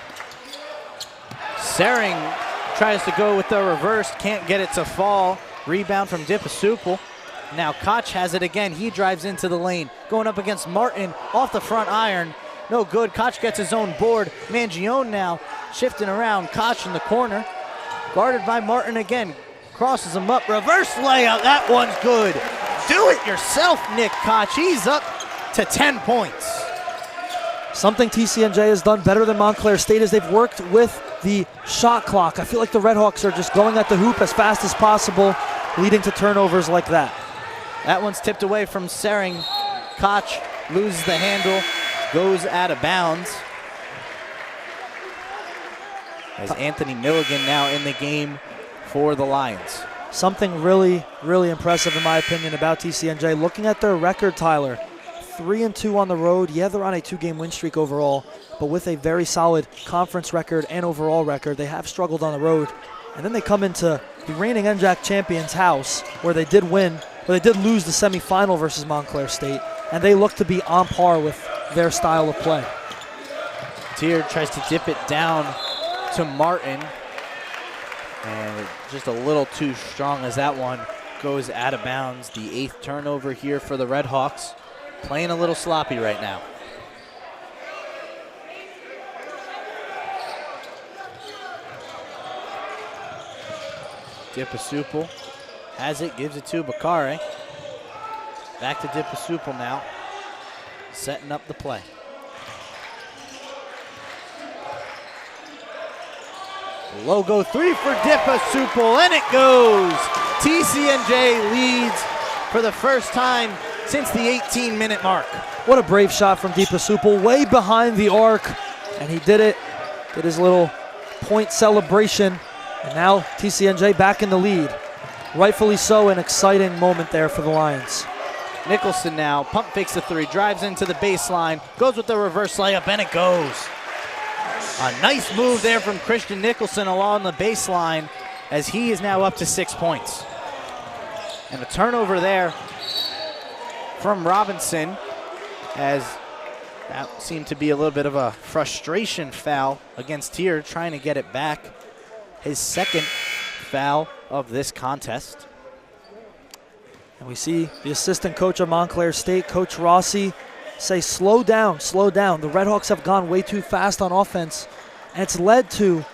Sering tries to go with the reverse, can't get it to fall. Rebound from Dipasupal. Now Koch has it again. He drives into the lane, going up against Martin off the front iron. No good. Koch gets his own board. Mangione now shifting around. Koch in the corner, guarded by Martin again. Crosses him up. Reverse layup. That one's good. Do it yourself, Nick Koch. He's up to 10 points. Something TCNJ has done better than Montclair State is they've worked with the shot clock. I feel like the Redhawks are just going at the hoop as fast as possible, leading to turnovers like that. That one's tipped away from Sering. Koch loses the handle, goes out of bounds. As Anthony Milligan now in the game for the Lions. Something really, really impressive in my opinion about TCNJ. Looking at their record, Tyler, 3-2 on the road. Yeah, they're on a 2-game win streak overall, but with a very solid conference record and overall record. They have struggled on the road. And then they come into the reigning NJAC champions' house, where they did win, but they did lose the semifinal versus Montclair State, and they look to be on par with their style of play. Tier tries to dip it down to Martin, and just a little too strong as that one goes out of bounds. The 8th turnover here for the Redhawks. Playing a little sloppy right now. Dipasupil has it, gives it to Bakare. Back to Dipasupil now, setting up the play. Logo 3 for Dipasupil, and it goes! TCNJ leads for the first time since the 18-minute mark. What a brave shot from Dipasupil, way behind the arc, and he did it. Did his little point celebration, and now TCNJ back in the lead. Rightfully so, an exciting moment there for the Lions. Nicholson now, pump fakes the 3, drives into the baseline, goes with the reverse layup, and it goes. A nice move there from Christian Nicholson along the baseline as he is now up to 6 points. And a turnover there from Robinson, as that seemed to be a little bit of a frustration foul against Tier, trying to get it back. His second foul of this contest. And we see the assistant coach of Montclair State, Coach Rossi, say slow down, slow down. The Redhawks have gone way too fast on offense, and it's led to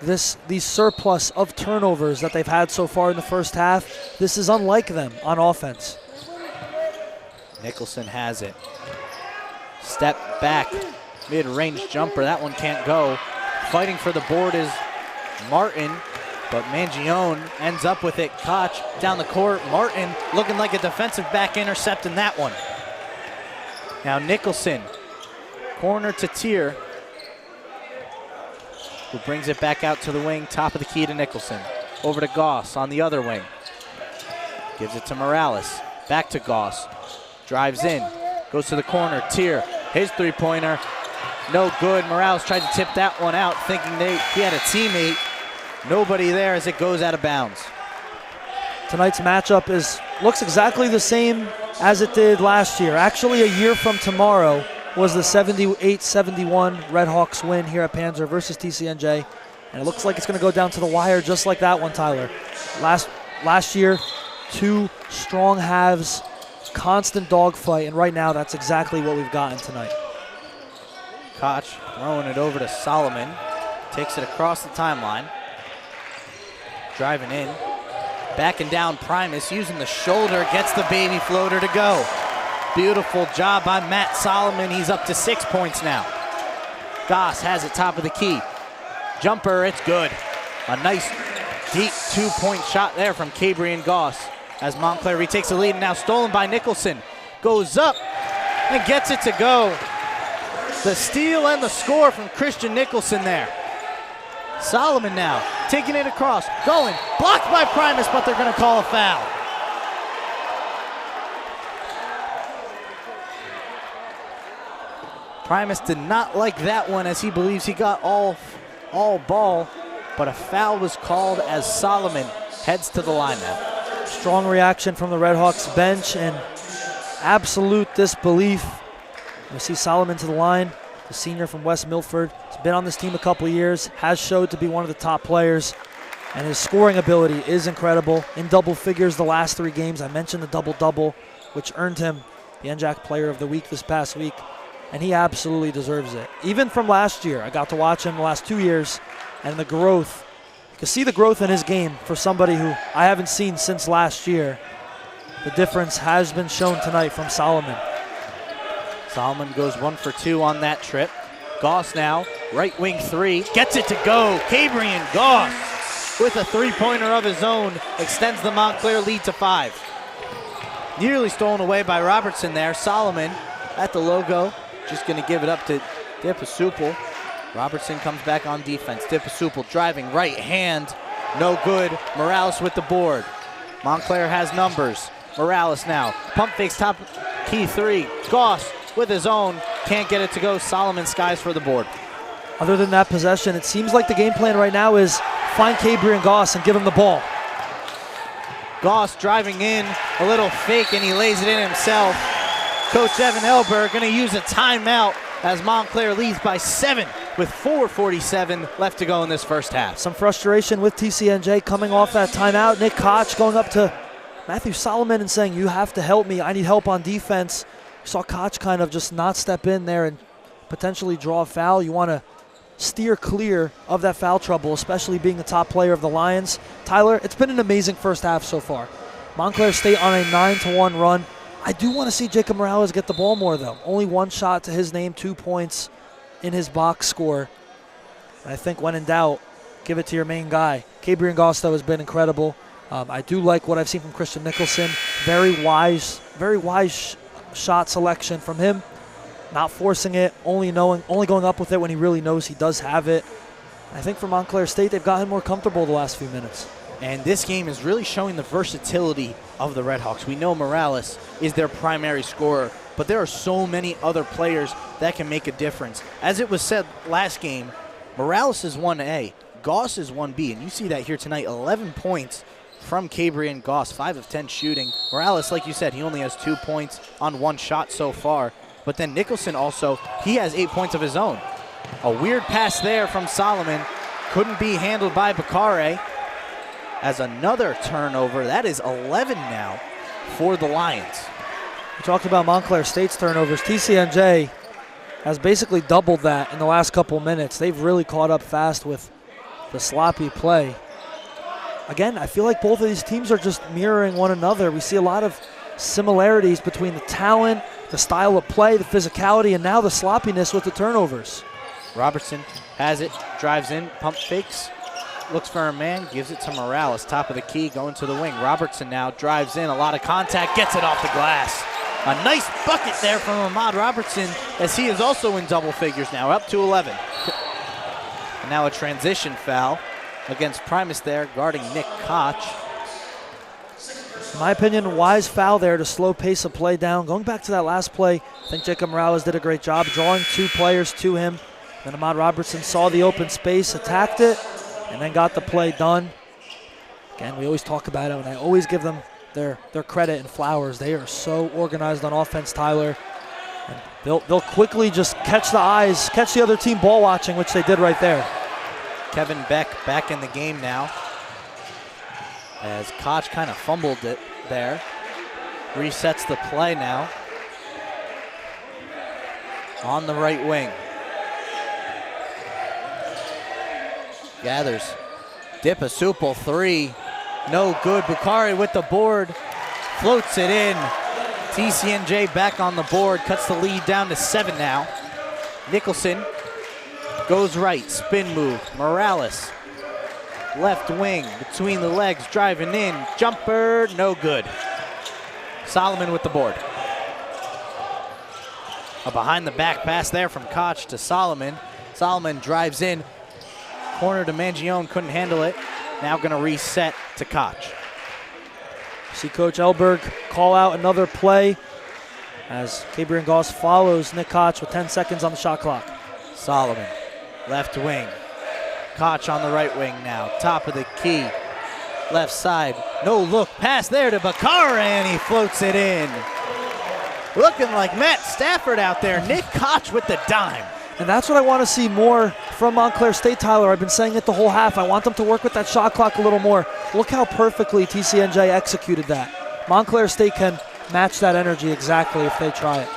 these surplus of turnovers that they've had so far in the first half. This is unlike them on offense. Nicholson has it. Step back, mid-range jumper. That one can't go. Fighting for the board is Martin, but Mangione ends up with it. Koch down the court. Martin looking like a defensive back, intercepting that one. Now Nicholson, corner to Tier, who brings it back out to the wing, top of the key to Nicholson. Over to Goss on the other wing. Gives it to Morales. Back to Goss. Drives in. Goes to the corner. Tier, his three-pointer. No good. Morales tried to tip that one out, thinking he had a teammate. Nobody there as it goes out of bounds. Tonight's matchup looks exactly the same as it did last year. Actually, a year from tomorrow was the 78-71 Redhawks win here at Panzer versus TCNJ. And it looks like it's going to go down to the wire just like that one, Tyler. Last year, 2 strong halves, constant dogfight, and right now that's exactly what we've gotten tonight. Koch throwing it over to Solomon. Takes it across the timeline. Driving in. Backing down Primus, using the shoulder, gets the baby floater to go. Beautiful job by Matt Solomon. He's up to 6 points now. Goss has it top of the key. Jumper, it's good. A nice deep 2-point shot there from Cabrian Goss as Montclair retakes the lead, and now stolen by Nicholson. Goes up and gets it to go. The steal and the score from Christian Nicholson there. Solomon now taking it across, going, blocked by Primus, but they're going to call a foul. Primus did not like that one, as he believes he got all ball, but a foul was called as Solomon heads to the line now. Strong reaction from the Redhawks bench and absolute disbelief. We see Solomon to the line, the senior from West Milford. He's been on this team a couple of years, has showed to be one of the top players, and his scoring ability is incredible. In double figures the last 3 games. I mentioned the double-double, which earned him the NJAC Player of the Week this past week, and he absolutely deserves it. Even from last year, I got to watch him the last 2 years, and the growth, you can see the growth in his game for somebody who I haven't seen since last year. The difference has been shown tonight from Solomon. Solomon goes 1 for 2 on that trip. Goss now, right wing 3, gets it to go. Cabrian Goss with a 3-pointer of his own extends the Montclair lead to 5. Nearly stolen away by Robertson there. Solomon at the logo, just going to give it up to Dipasupil. Robertson comes back on defense. Dipasupil driving right hand, no good. Morales with the board. Montclair has numbers. Morales now, pump fakes top key 3. Goss with his own, can't get it to go. Solomon skies for the board. Other than that possession, it seems like the game plan right now is find Cabrian Goss and give him the ball. Goss driving in, a little fake, and he lays it in himself. Coach Evan Elber going to use a timeout as Montclair leads by 7 with 4:47 left to go in this first half. Some frustration with TCNJ coming off that timeout. Nick Koch going up to Matthew Solomon and saying, you have to help me. I need help on defense. You saw Koch kind of just not step in there and potentially draw a foul. You want to steer clear of that foul trouble, especially being the top player of the Lions. Tyler, it's been an amazing first half so far. Montclair State on a 9-1 run. I do want to see Jacob Morales get the ball more, though. Only 1 shot to his name, 2 points in his box score. And I think when in doubt, give it to your main guy. Cabrian Gosto has been incredible. I do like what I've seen from Christian Nicholson. Very wise shot selection from him. Not forcing it, only going up with it when he really knows he does have it. I think for Montclair State, they've gotten more comfortable the last few minutes. And this game is really showing the versatility of the Redhawks. We know Morales is their primary scorer, but there are so many other players that can make a difference. As it was said last game, Morales is 1A, Goss is 1B, and you see that here tonight, 11 points from Cabrian Goss, 5 of 10 shooting. Morales, like you said, he only has 2 points on 1 shot so far. But then Nicholson also, he has 8 points of his own. A weird pass there from Solomon. Couldn't be handled by Bakare. As another turnover, that is 11 now for the Lions. We talked about Montclair State's turnovers. TCNJ has basically doubled that in the last couple minutes. They've really caught up fast with the sloppy play. Again, I feel like both of these teams are just mirroring one another. We see a lot of similarities between the talent, the style of play, the physicality, and now the sloppiness with the turnovers. Robertson has it, drives in, pump fakes, looks for a man, gives it to Morales, top of the key, going to the wing. Robertson now drives in, a lot of contact, gets it off the glass. A nice bucket there from Ahmad Robertson, as he is also in double figures now, up to 11. And now a transition foul against Primus there, guarding Nick Koch. In my opinion, wise foul there to slow pace of play down. Going back to that last play, I think Jacob Morales did a great job drawing 2 players to him. Then Ahmad Robertson saw the open space, attacked it, and then got the play done. Again, we always talk about it, and I always give them their credit and flowers. They are so organized on offense, Tyler. And they'll quickly just catch the eyes, catch the other team ball watching, which they did right there. Kevin Beck back in the game now, as Koch kind of fumbled it there. Resets the play now. On the right wing. Gathers. Dipasupal 3. No good. Bukari with the board. Floats it in. TCNJ back on the board. Cuts the lead down to 7 now. Nicholson goes right. Spin move. Morales. Left wing, between the legs, driving in, jumper, no good. Solomon with the board. A behind the back pass there from Koch to Solomon. Solomon drives in, corner to Mangione, couldn't handle it. Now gonna reset to Koch. See Coach Elberg call out another play as Cabrian Goss follows Nick Koch with 10 seconds on the shot clock. Solomon, left wing. Koch on the right wing now, top of the key, left side, no look, pass there to Bakara, and he floats it in. Looking like Matt Stafford out there, Nick Koch with the dime. And that's what I want to see more from Montclair State, Tyler. I've been saying it the whole half. I want them to work with that shot clock a little more. Look how perfectly TCNJ executed that. Montclair State can match that energy exactly if they try it.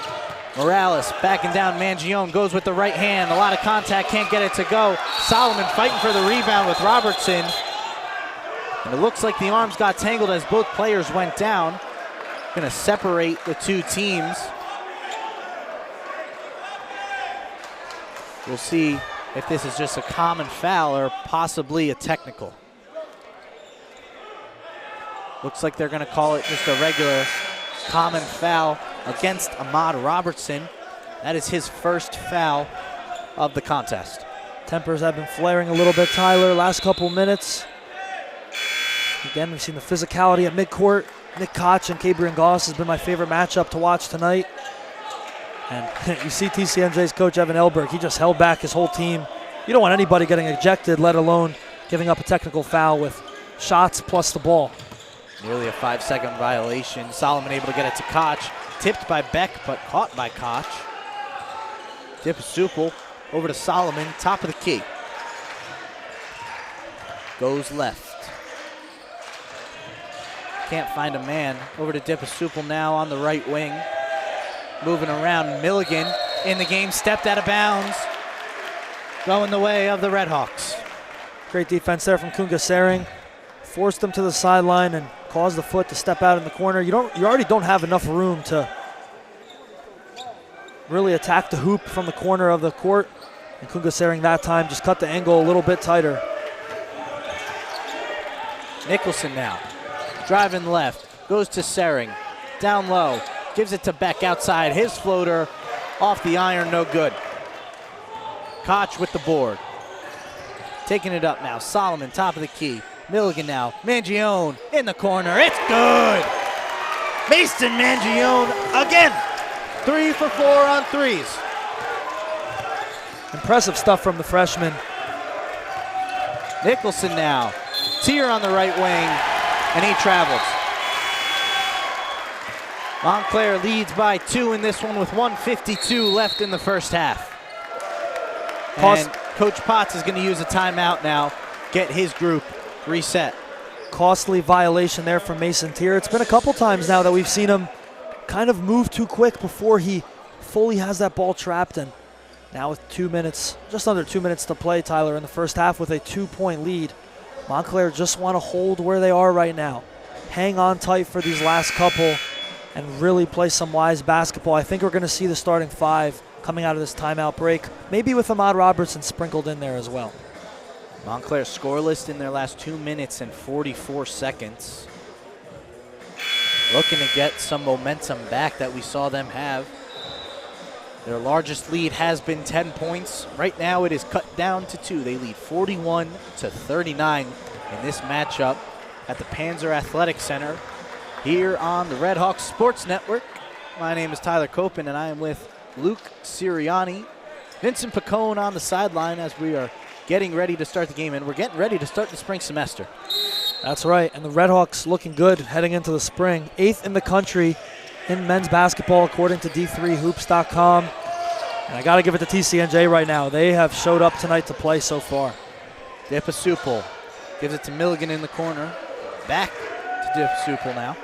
Morales backing down. Mangione goes with the right hand. A lot of contact, can't get it to go. Solomon fighting for the rebound with Robertson. And it looks like the arms got tangled as both players went down. Gonna separate the two teams. We'll see if this is just a common foul or possibly a technical. Looks like they're gonna call it just a regular common foul against Ahmad Robertson. That is his first foul of the contest. Tempers have been flaring a little bit, Tyler, last couple minutes. Again, we've seen the physicality at midcourt. Nick Koch and Cabrian Goss has been my favorite matchup to watch tonight. And you see TCNJ's coach, Evan Elberg, he just held back his whole team. You don't want anybody getting ejected, let alone giving up a technical foul with shots plus the ball. Nearly a 5-second violation. Solomon able to get it to Koch. Tipped by Beck, but caught by Koch. Dipasupal over to Solomon, top of the key. Goes left. Can't find a man. Over to Dipasupal now on the right wing. Moving around, Milligan in the game, stepped out of bounds. going the way of the Red Hawks. Great defense there from Kunga Sering. Forced him to the sideline and caused the foot to step out in the corner. You already don't have enough room to really attack the hoop from the corner of the court. And Kunga Sering that time just cut the angle a little bit tighter. Nicholson now, driving left, goes to Sering, down low, gives it to Beck outside. His floater off the iron, no good. Koch with the board. Taking it up now, Solomon, top of the key. Milligan now, Mangione in the corner, it's good! Mason Mangione again, 3 for 4 on threes. Impressive stuff from the freshman. Nicholson now, Tier on the right wing, and he travels. Montclair leads by 2 in this one with 1:52 left in the first half. And Coach Potts is going to use a timeout now, get his group reset. Costly violation there from Mason Tier. It's been a couple times now that we've seen him kind of move too quick before he fully has that ball trapped. And now with 2 minutes, just under 2 minutes to play, Tyler, in the first half with a 2-point lead, Montclair just want to hold where they are right now. Hang on tight for these last couple and really play some wise basketball. I think we're going to see the starting 5 coming out of this timeout break, maybe with Ahmad Robertson sprinkled in there as well. Montclair scoreless in their last 2 minutes and 44 seconds. Looking to get some momentum back that we saw them have. Their largest lead has been 10 points. Right now it is cut down to 2. They lead 41-39 in this matchup at the Panzer Athletic Center here on the Red Hawks Sports Network. My name is Tyler Copen and I am with Luke Sirianni, Vincent Pacone on the sideline as we are getting ready to start the game, and we're getting ready to start the spring semester. That's right, and the Red Hawks looking good heading into the spring. 8th in the country in men's basketball according to D3Hoops.com. And I got to give it to TCNJ right now. They have showed up tonight to play so far. Dipasupil gives it to Milligan in the corner. Back to Dipasupil now,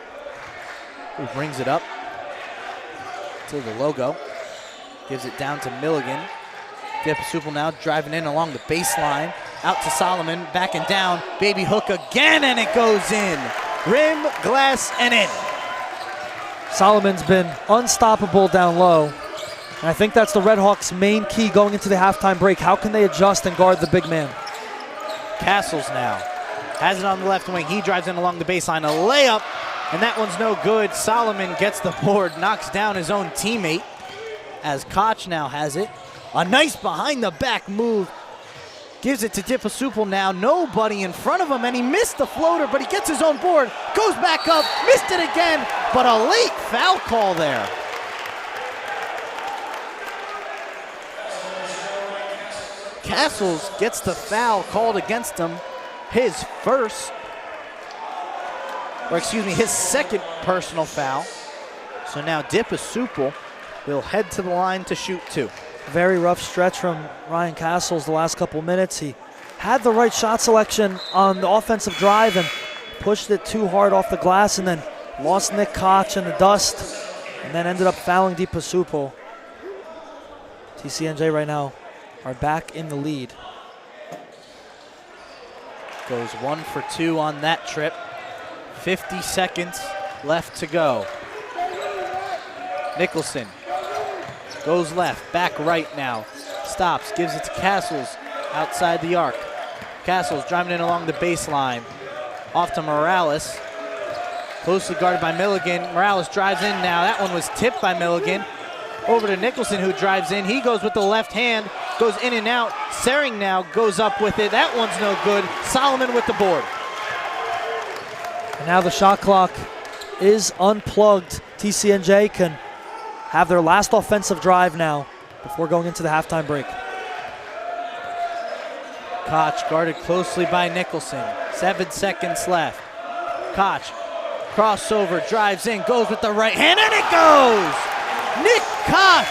who brings it up to the logo. Gives it down to Milligan. Dipasupil now driving in along the baseline. Out to Solomon, back and down. Baby hook again, and it goes in. Rim, glass, and in. Solomon's been unstoppable down low. And I think that's the Red Hawks' main key going into the halftime break. How can they adjust and guard the big man? Castles now has it on the left wing. He drives in along the baseline. A layup, and that one's no good. Solomon gets the board, knocks down his own teammate as Koch now has it. A nice behind-the-back move. Gives it to Dipasupil now. Nobody in front of him, and he missed the floater, but he gets his own board. Goes back up, missed it again, but a late foul call there. Castles gets the foul called against him. His second personal foul. So now Dipasupil will head to the line to shoot 2. Very rough stretch from Ryan Castles the last couple minutes. He had the right shot selection on the offensive drive and pushed it too hard off the glass and then lost Nick Koch in the dust and then ended up fouling Dipasupil. TCNJ right now are back in the lead. Goes 1 for 2 on that trip. 50 seconds left to go. Nicholson goes left, back right now. Stops, gives it to Castles outside the arc. Castles driving in along the baseline. Off to Morales. Closely guarded by Milligan. Morales drives in now. That one was tipped by Milligan. Over to Nicholson, who drives in. He goes with the left hand, goes in and out. Sering now goes up with it. That one's no good. Solomon with the board. And now the shot clock is unplugged. TCNJ can have their last offensive drive now before going into the halftime break. Koch guarded closely by Nicholson. 7 seconds left. Koch, crossover, drives in, goes with the right hand, and it goes! Nick Koch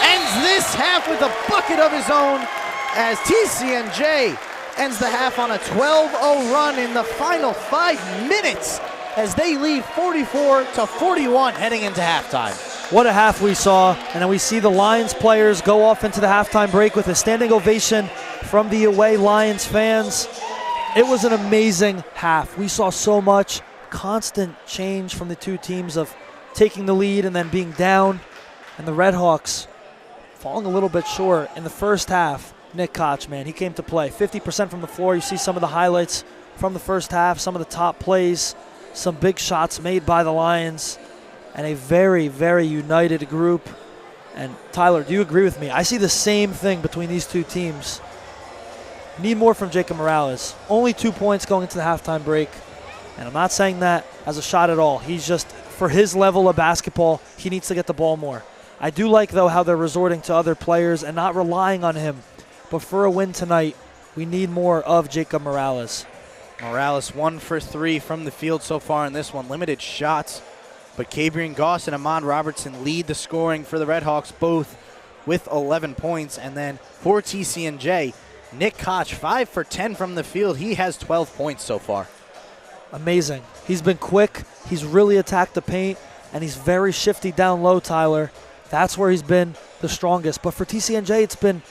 ends this half with a bucket of his own as TCNJ ends the half on a 12-0 run in the final 5 minutes as they lead 44-41 heading into halftime. What a half we saw. And then we see the Lions players go off into the halftime break with a standing ovation from the away Lions fans. It was an amazing half. We saw so much constant change from the two teams of taking the lead and then being down. And the Red Hawks falling a little bit short in the first half. Nick Koch, man, he came to play. 50% from the floor. You see some of the highlights from the first half, some of the top plays, some big shots made by the Lions, and a very, very united group. And Tyler, do you agree with me? I see the same thing between these two teams. Need more from Jacob Morales. Only 2 points going into the halftime break. And I'm not saying that as a shot at all. He's just, for his level of basketball, he needs to get the ball more. I do like, though, how they're resorting to other players and not relying on him. But for a win tonight, we need more of Jacob Morales. Morales 1 for 3 from the field so far in this one. Limited shots, but Cabrian Goss and Ahmad Robertson lead the scoring for the Redhawks, both with 11 points. And then for TCNJ, Nick Koch 5 for 10 from the field. He has 12 points so far. Amazing. He's been quick. He's really attacked the paint, and he's very shifty down low, Tyler. That's where he's been the strongest. But for TCNJ, it's been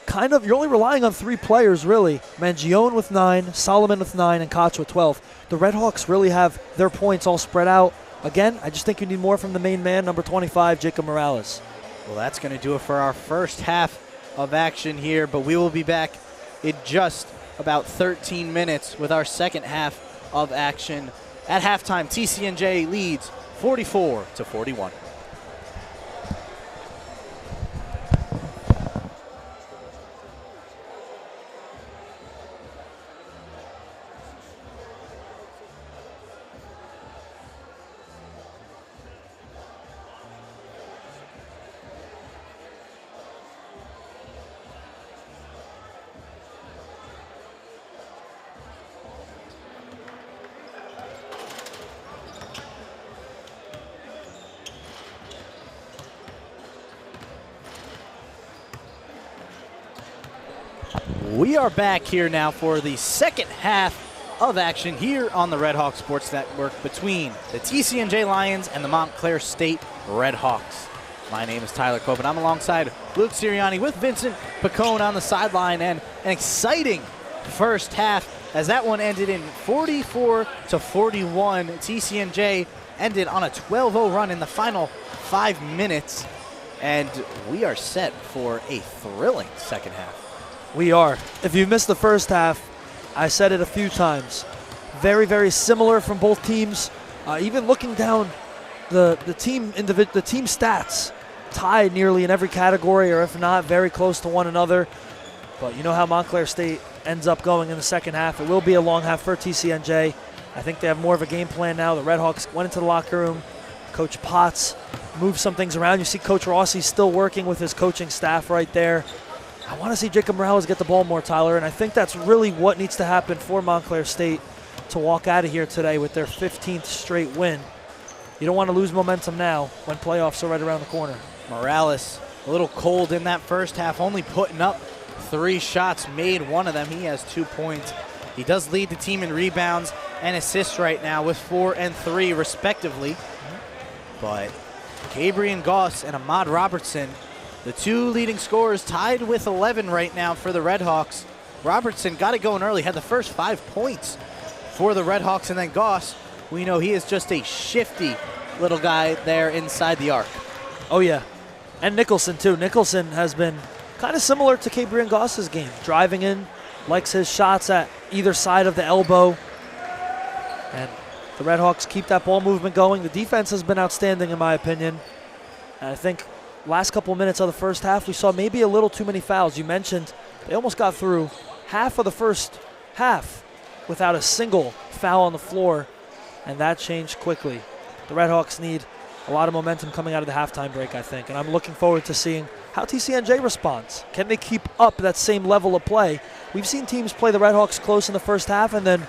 kind of, you're only relying on 3 players, really. Mangione with 9, Solomon with 9, and Koch with 12. The Redhawks really have their points all spread out. Again, I just think you need more from the main man, number 25, Jacob Morales. Well, that's going to do it for our first half of action here, but we will be back in just about 13 minutes with our second half of action. At halftime, TCNJ leads 44-41. We are back here now for the second half of action here on the Red Hawk Sports Network between the TCNJ Lions and the Montclair State Red Hawks. My name is Tyler Cope, and I'm alongside Luke Sirianni with Vincent Pacone on the sideline, and an exciting first half as that one ended in 44-41. TCNJ ended on a 12-0 run in the final 5 minutes, and we are set for a thrilling second half. We are. If you missed the first half, I said it a few times. Very, very similar from both teams. Even looking down the team stats, tied nearly in every category, or if not, very close to one another. But you know how Montclair State ends up going in the second half. It will be a long half for TCNJ. I think they have more of a game plan now. The Redhawks went into the locker room. Coach Potts moved some things around. You see Coach Rossi still working with his coaching staff right there. I want to see Jacob Morales get the ball more, Tyler, and I think that's really what needs to happen for Montclair State to walk out of here today with their 15th straight win. You don't want to lose momentum now when playoffs are right around the corner. Morales a little cold in that first half, only putting up 3 shots, made 1 of them. He has 2 points. He does lead the team in rebounds and assists right now with 4 and 3 respectively. But Cabrian Goss and Ahmad Robertson, the 2 leading scorers, tied with 11 right now for the Redhawks. Robertson got it going early, had the first 5 points for the Redhawks, and then Goss, we know he is just a shifty little guy there inside the arc. Oh yeah, and Nicholson too. Nicholson has been kind of similar to Cabrian Goss's game, driving in, likes his shots at either side of the elbow, and the Redhawks keep that ball movement going. The defense has been outstanding in my opinion, and I think last couple minutes of the first half, we saw maybe a little too many fouls. You mentioned they almost got through half of the first half without a single foul on the floor, and that changed quickly. The Redhawks need a lot of momentum coming out of the halftime break, I think, and I'm looking forward to seeing how TCNJ responds. Can they keep up that same level of play? We've seen teams play the Redhawks close in the first half, and then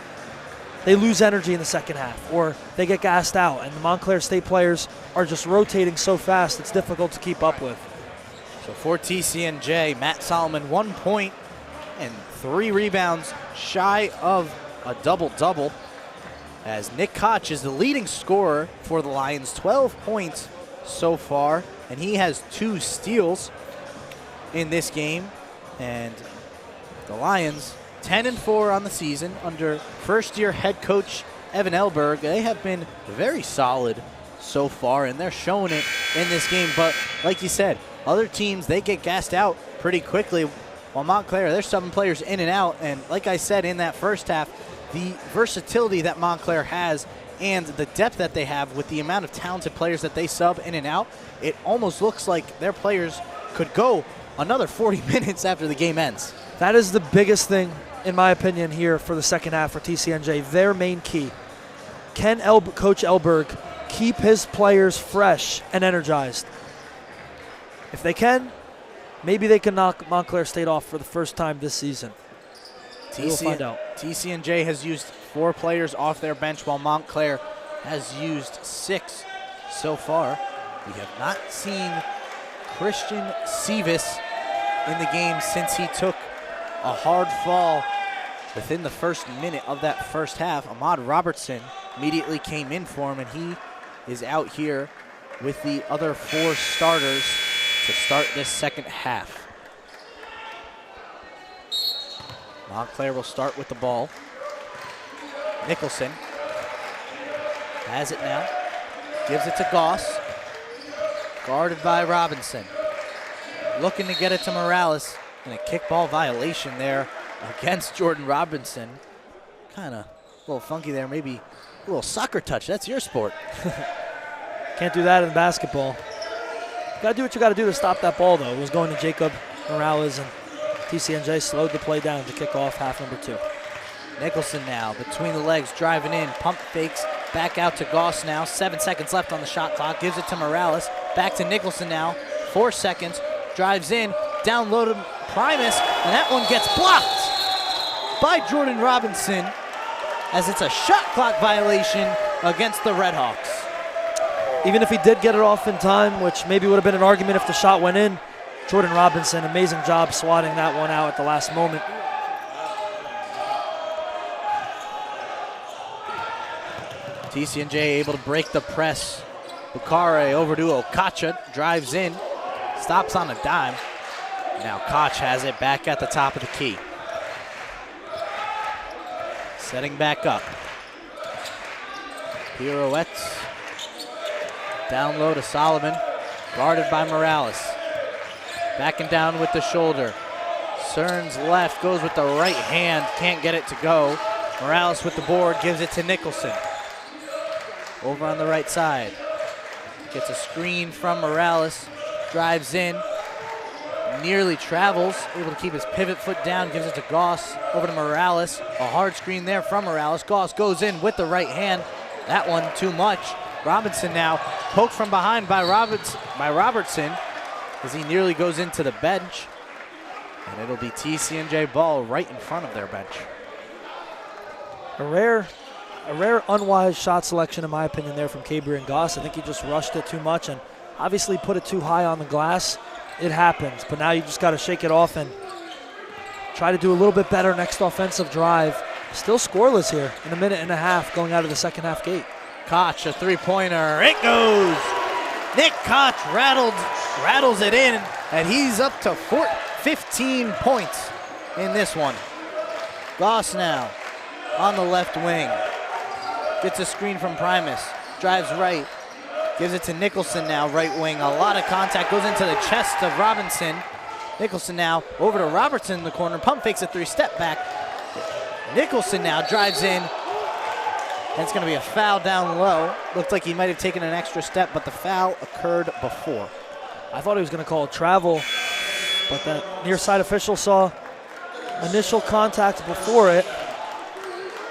they lose energy in the second half, or they get gassed out, and the Montclair State players are just rotating so fast it's difficult to keep up with. So for TCNJ, Matt Solomon 1 point and 3 rebounds, shy of a double-double, as Nick Koch is the leading scorer for the Lions, 12 points so far, and he has 2 steals in this game. And the Lions, 10-4 on the season under first-year head coach Evan Elberg. They have been very solid so far, and they're showing it in this game. But like you said, other teams, they get gassed out pretty quickly. While Montclair, they're subbing players in and out. And like I said in that first half, the versatility that Montclair has and the depth that they have with the amount of talented players that they sub in and out, it almost looks like their players could go another 40 minutes after the game ends. That is the biggest thing, in my opinion, here for the second half for TCNJ. Their main key. Can Coach Elberg keep his players fresh and energized? If they can, maybe they can knock Montclair State off for the first time this season. We'll find out. TCNJ has used 4 players off their bench, while Montclair has used 6 so far. We have not seen Christian Sevis in the game since he took a hard fall within the first minute of that first half. Ahmad Robertson immediately came in for him, and he is out here with the other 4 starters to start this second half. Montclair will start with the ball. Nicholson has it now. Gives it to Goss. Guarded by Robinson. Looking to get it to Morales. And a kickball violation there against Jordan Robinson. Kind of a little funky there. Maybe a little soccer touch. That's your sport. Can't do that in basketball. Got to do what you got to do to stop that ball, though. It was going to Jacob Morales, and TCNJ slowed the play down to kick off half number 2. Nicholson now between the legs, driving in, pump fakes, back out to Goss now. 7 seconds left on the shot clock, gives it to Morales. Back to Nicholson now, 4 seconds, drives in, down low to Primus, and that one gets blocked by Jordan Robinson as it's a shot clock violation against the Redhawks. Even if he did get it off in time, which maybe would have been an argument if the shot went in, Jordan Robinson, amazing job swatting that one out at the last moment. TCNJ able to break the press. Bukhari over to Okacha, drives in, stops on a dime. Now Koch has it back at the top of the key. Setting back up. Pirouettes. Down low to Solomon, guarded by Morales. Backing down with the shoulder. Cerns left, goes with the right hand, can't get it to go. Morales with the board, gives it to Nicholson. Over on the right side. Gets a screen from Morales, drives in, nearly travels, able to keep his pivot foot down, gives it to Goss, over to Morales. A hard screen there from Morales. Goss goes in with the right hand. That one too much. Robinson now poked from behind by Robertson as he nearly goes into the bench. And it'll be TCNJ ball right in front of their bench. A rare unwise shot selection, in my opinion, there from Cabri and Goss. I think he just rushed it too much and obviously put it too high on the glass. It happens, but now you just got to shake it off and try to do a little bit better next offensive drive. Still scoreless here in a minute and a half going out of the second half gate. Koch, a three-pointer. It goes. Nick Koch rattles it in, and he's up to 15 points in this one. Goss now on the left wing. Gets a screen from Primus. Drives right. Gives it to Nicholson now, right wing. A lot of contact. Goes into the chest of Robinson. Nicholson now over to Robertson in the corner. Pump fakes a 3-step back. Nicholson now drives in. And it's going to be a foul down low. Looked like he might have taken an extra step, but the foul occurred before. I thought he was going to call travel, but that near side official saw initial contact before it.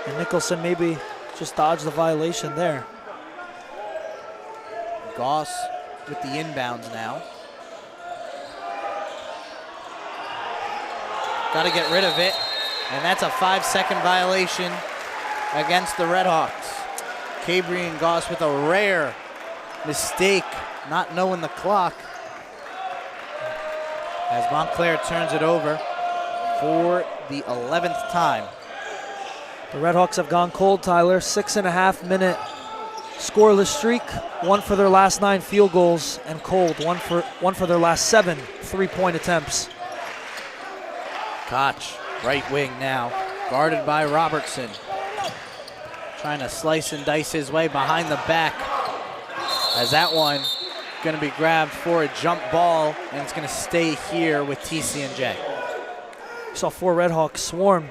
And Nicholson maybe just dodged the violation there. Goss with the inbounds now. Got to get rid of it. And that's a 5-second violation against the Redhawks. Cabri and Goss with a rare mistake, not knowing the clock. As Montclair turns it over for the 11th time. The Redhawks have gone cold, Tyler. 6.5 minute scoreless streak, 1 for their last 9 field goals, and Cold, one for their last 7 3-point attempts. Koch, right wing now, guarded by Robertson. Trying to slice and dice his way behind the back. As that one going to be grabbed for a jump ball, and it's going to stay here with TCNJ. We saw 4 Redhawks swarm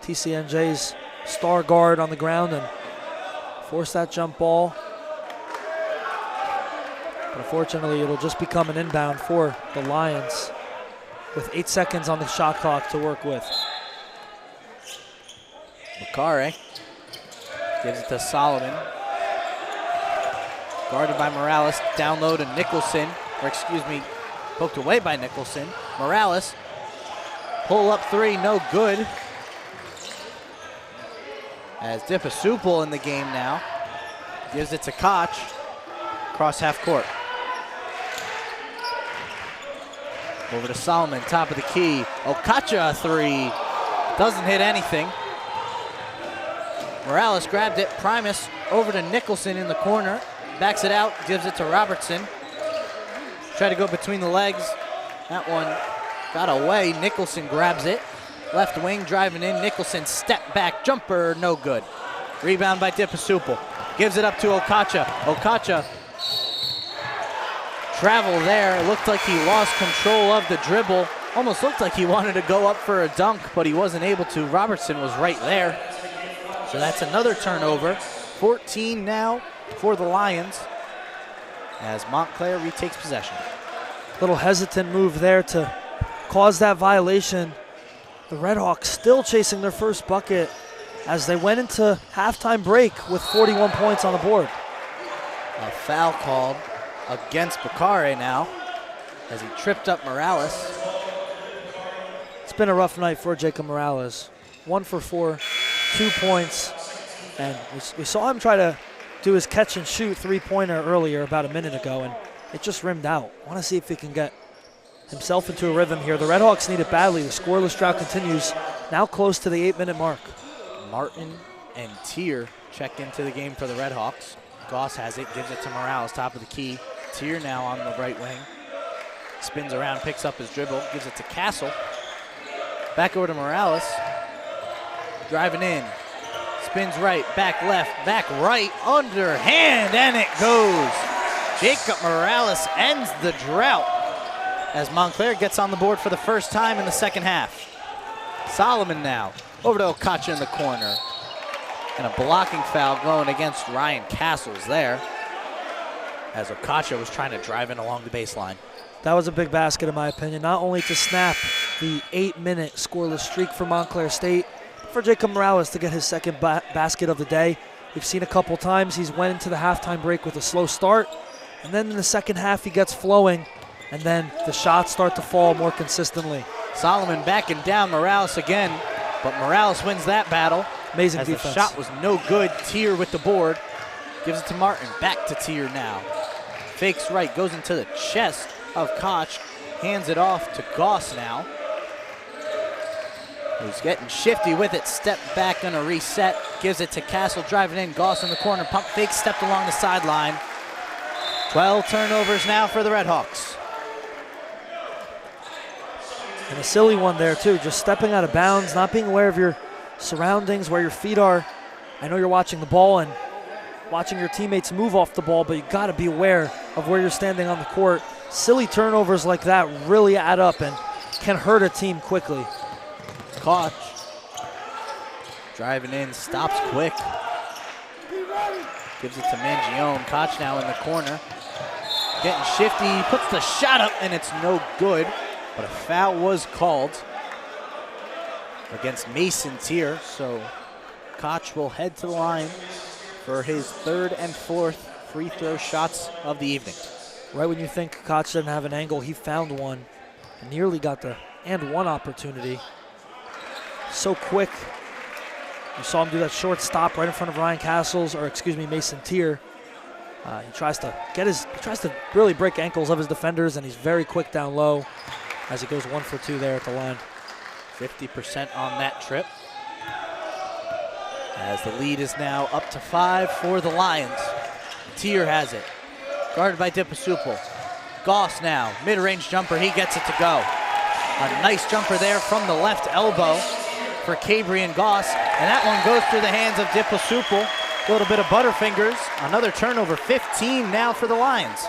TCNJ's star guard on the ground and force that jump ball. But unfortunately, it'll just become an inbound for the Lions with 8 seconds on the shot clock to work with. Bakare gives it to Solomon. Guarded by Morales, down low to Nicholson, or excuse me, poked away by Nicholson. Morales, pull up 3, no good. As Dipasupul in the game now, gives it to Koch, across half court. Over to Solomon, top of the key. Okacha 3, doesn't hit anything. Morales grabbed it, Primus over to Nicholson in the corner. Backs it out, gives it to Robertson. Try to go between the legs. That one got away. Nicholson grabs it. Left wing driving in. Nicholson step back jumper, no good. Rebound by Dipasupul. Gives it up to Okacha. Okacha travel there. It looked like he lost control of the dribble. Almost looked like he wanted to go up for a dunk, but he wasn't able to. Robertson was right there. So that's another turnover. 14 now for the Lions as Montclair retakes possession. Little hesitant move there to cause that violation. The Redhawks still chasing their first bucket as they went into halftime break with 41 points on the board. A foul called against Bakare now as he tripped up Morales. It's been a rough night for Jacob Morales. 1 for 4, 2 points, and we saw him try to do his catch and shoot 3-pointer earlier about a minute ago, and it just rimmed out. Want to see if he can get himself into a rhythm here. The Redhawks need it badly. The scoreless drought continues, now close to the 8-minute mark. Martin and Tier check into the game for the Redhawks. Goss has it, gives it to Morales, top of the key. Tier now on the right wing. Spins around, picks up his dribble, gives it to Castle. Back over to Morales. Driving in. Spins right, back left, back right, underhand, and it goes. Jacob Morales ends the drought as Montclair gets on the board for the first time in the second half. Solomon now, over to Okacha in the corner. And a blocking foul going against Ryan Castles there as Okacha was trying to drive in along the baseline. That was a big basket in my opinion, not only to snap the 8-minute scoreless streak for Montclair State, for Jacob Morales to get his second basket of the day. We've seen a couple times he's went into the halftime break with a slow start, and then in the second half he gets flowing, and then the shots start to fall more consistently. Solomon backing down Morales again, but Morales wins that battle. Amazing as defense. The shot was no good. Tier with the board. Gives it to Martin. Back to Tier now. Fakes right, goes into the chest of Koch. Hands it off to Goss now. He's getting shifty with it. Step back, gonna reset. Gives it to Castle, driving in. Goss in the corner. Pump fake, stepped along the sideline. 12 turnovers now for the Redhawks. And a silly one there too, just stepping out of bounds, not being aware of your surroundings, where your feet are. I know you're watching the ball and watching your teammates move off the ball, but you gotta be aware of where you're standing on the court. Silly turnovers like that really add up and can hurt a team quickly. Koch driving in, stops quick. Gives it to Mangione. Koch now in the corner. Getting shifty, puts the shot up and it's no good. But a foul was called against Mason Tier. So Koch will head to the line for his 3rd and 4th free throw shots of the evening. Right when you think Koch didn't have an angle, he found one. Nearly got the and one opportunity. So quick. You saw him do that short stop right in front of Ryan Castles, or excuse me, Mason Tier. He tries to really break ankles of his defenders, and he's very quick down low as he goes 1 for 2 there at the line. 50% on that trip. As the lead is now up to 5 for the Lions. Tier has it. Guarded by Dipasupul. Goss now, mid-range jumper, he gets it to go. A nice jumper there from the left elbow for Cabrian Goss, and that one goes through the hands of Dipasupul. A little bit of butterfingers, another turnover, 15 now for the Lions.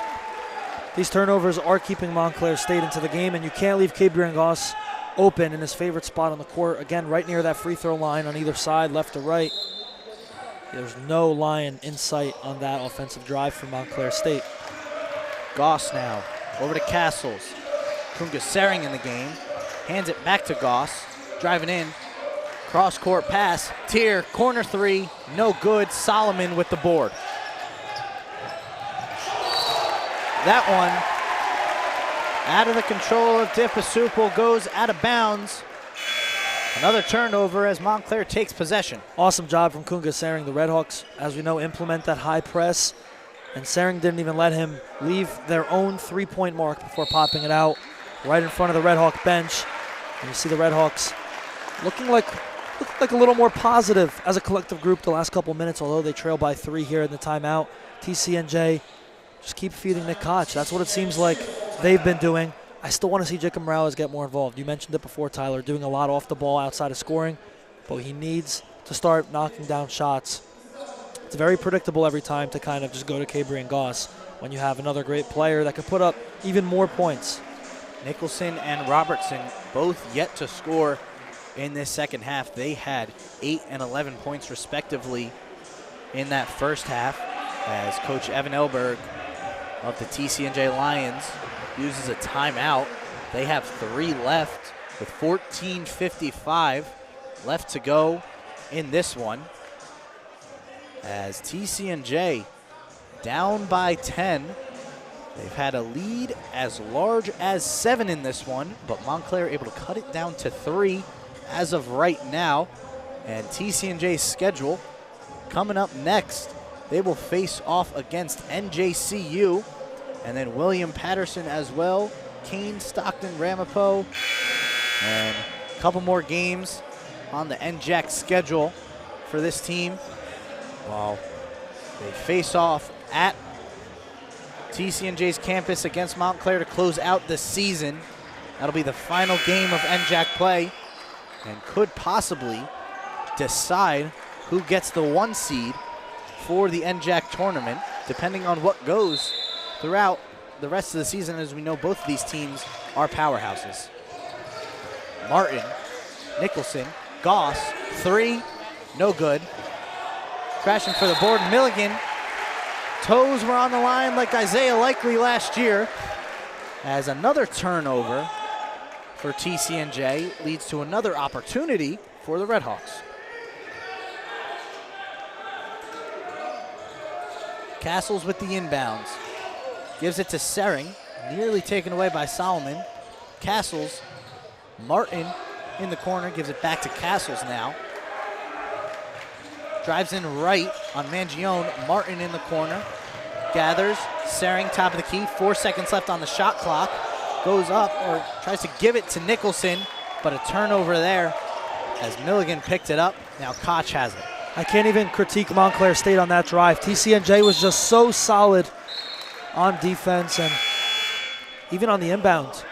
These turnovers are keeping Montclair State into the game, and you can't leave Cabrian Goss open in his favorite spot on the court. Again, right near that free throw line on either side, left to right. There's no Lion in sight on that offensive drive for Montclair State. Goss now, over to Castles. Kunga Sering in the game, hands it back to Goss, driving in, cross-court pass, Tier, corner three, no good, Solomon with the board. That one, out of the control of Dipasupul, goes out of bounds. Another turnover as Montclair takes possession. Awesome job from Kunga Sering. The Redhawks, as we know, implement that high press, and Sering didn't even let him leave their own three-point mark before popping it out right in front of the Redhawk bench. And you see the Redhawks looking like a little more positive as a collective group the last couple minutes, although they trail by 3 here in the timeout. TCNJ just keep feeding Nick Koch. That's what it seems like they've been doing. I still want to see Jacob Morales get more involved. You mentioned it before, Tyler, doing a lot off the ball outside of scoring, but he needs to start knocking down shots. It's very predictable every time to kind of just go to Cabrian Goss when you have another great player that could put up even more points. Nicholson and Robertson both yet to score in this second half. They had 8 and 11 points respectively in that first half as Coach Evan Elberg of the TCNJ Lions uses a timeout. They have 3 left with 14:55 left to go in this one. As TCNJ down by 10. They've had a lead as large as 7 in this one, but Montclair able to cut it down to 3 as of right now. And TCNJ's schedule coming up next. They will face off against NJCU and then William Patterson as well, Kane, Stockton, Ramapo, and a couple more games on the NJAC schedule for this team. While they face off at TCNJ's campus against Montclair to close out the season. That'll be the final game of NJAC play and could possibly decide who gets the 1 seed for the NJAC tournament, depending on what goes throughout the rest of the season. As we know, both of these teams are powerhouses. Martin, Nicholson, Goss, 3, no good. Crashing for the board, Milligan. Toes were on the line like Isaiah Likely last year, as another turnover for TCNJ leads to another opportunity for the Redhawks. Castles with the inbounds. Gives it to Sering, nearly taken away by Solomon. Castles, Martin in the corner, gives it back to Castles now. Drives in right on Mangione. Martin in the corner. Gathers. Sering, top of the key. 4 seconds left on the shot clock. Goes up, or tries to give it to Nicholson, but a turnover there as Milligan picked it up. Now Koch has it. I can't even critique Montclair State on that drive. TCNJ was just so solid on defense and even on the inbound.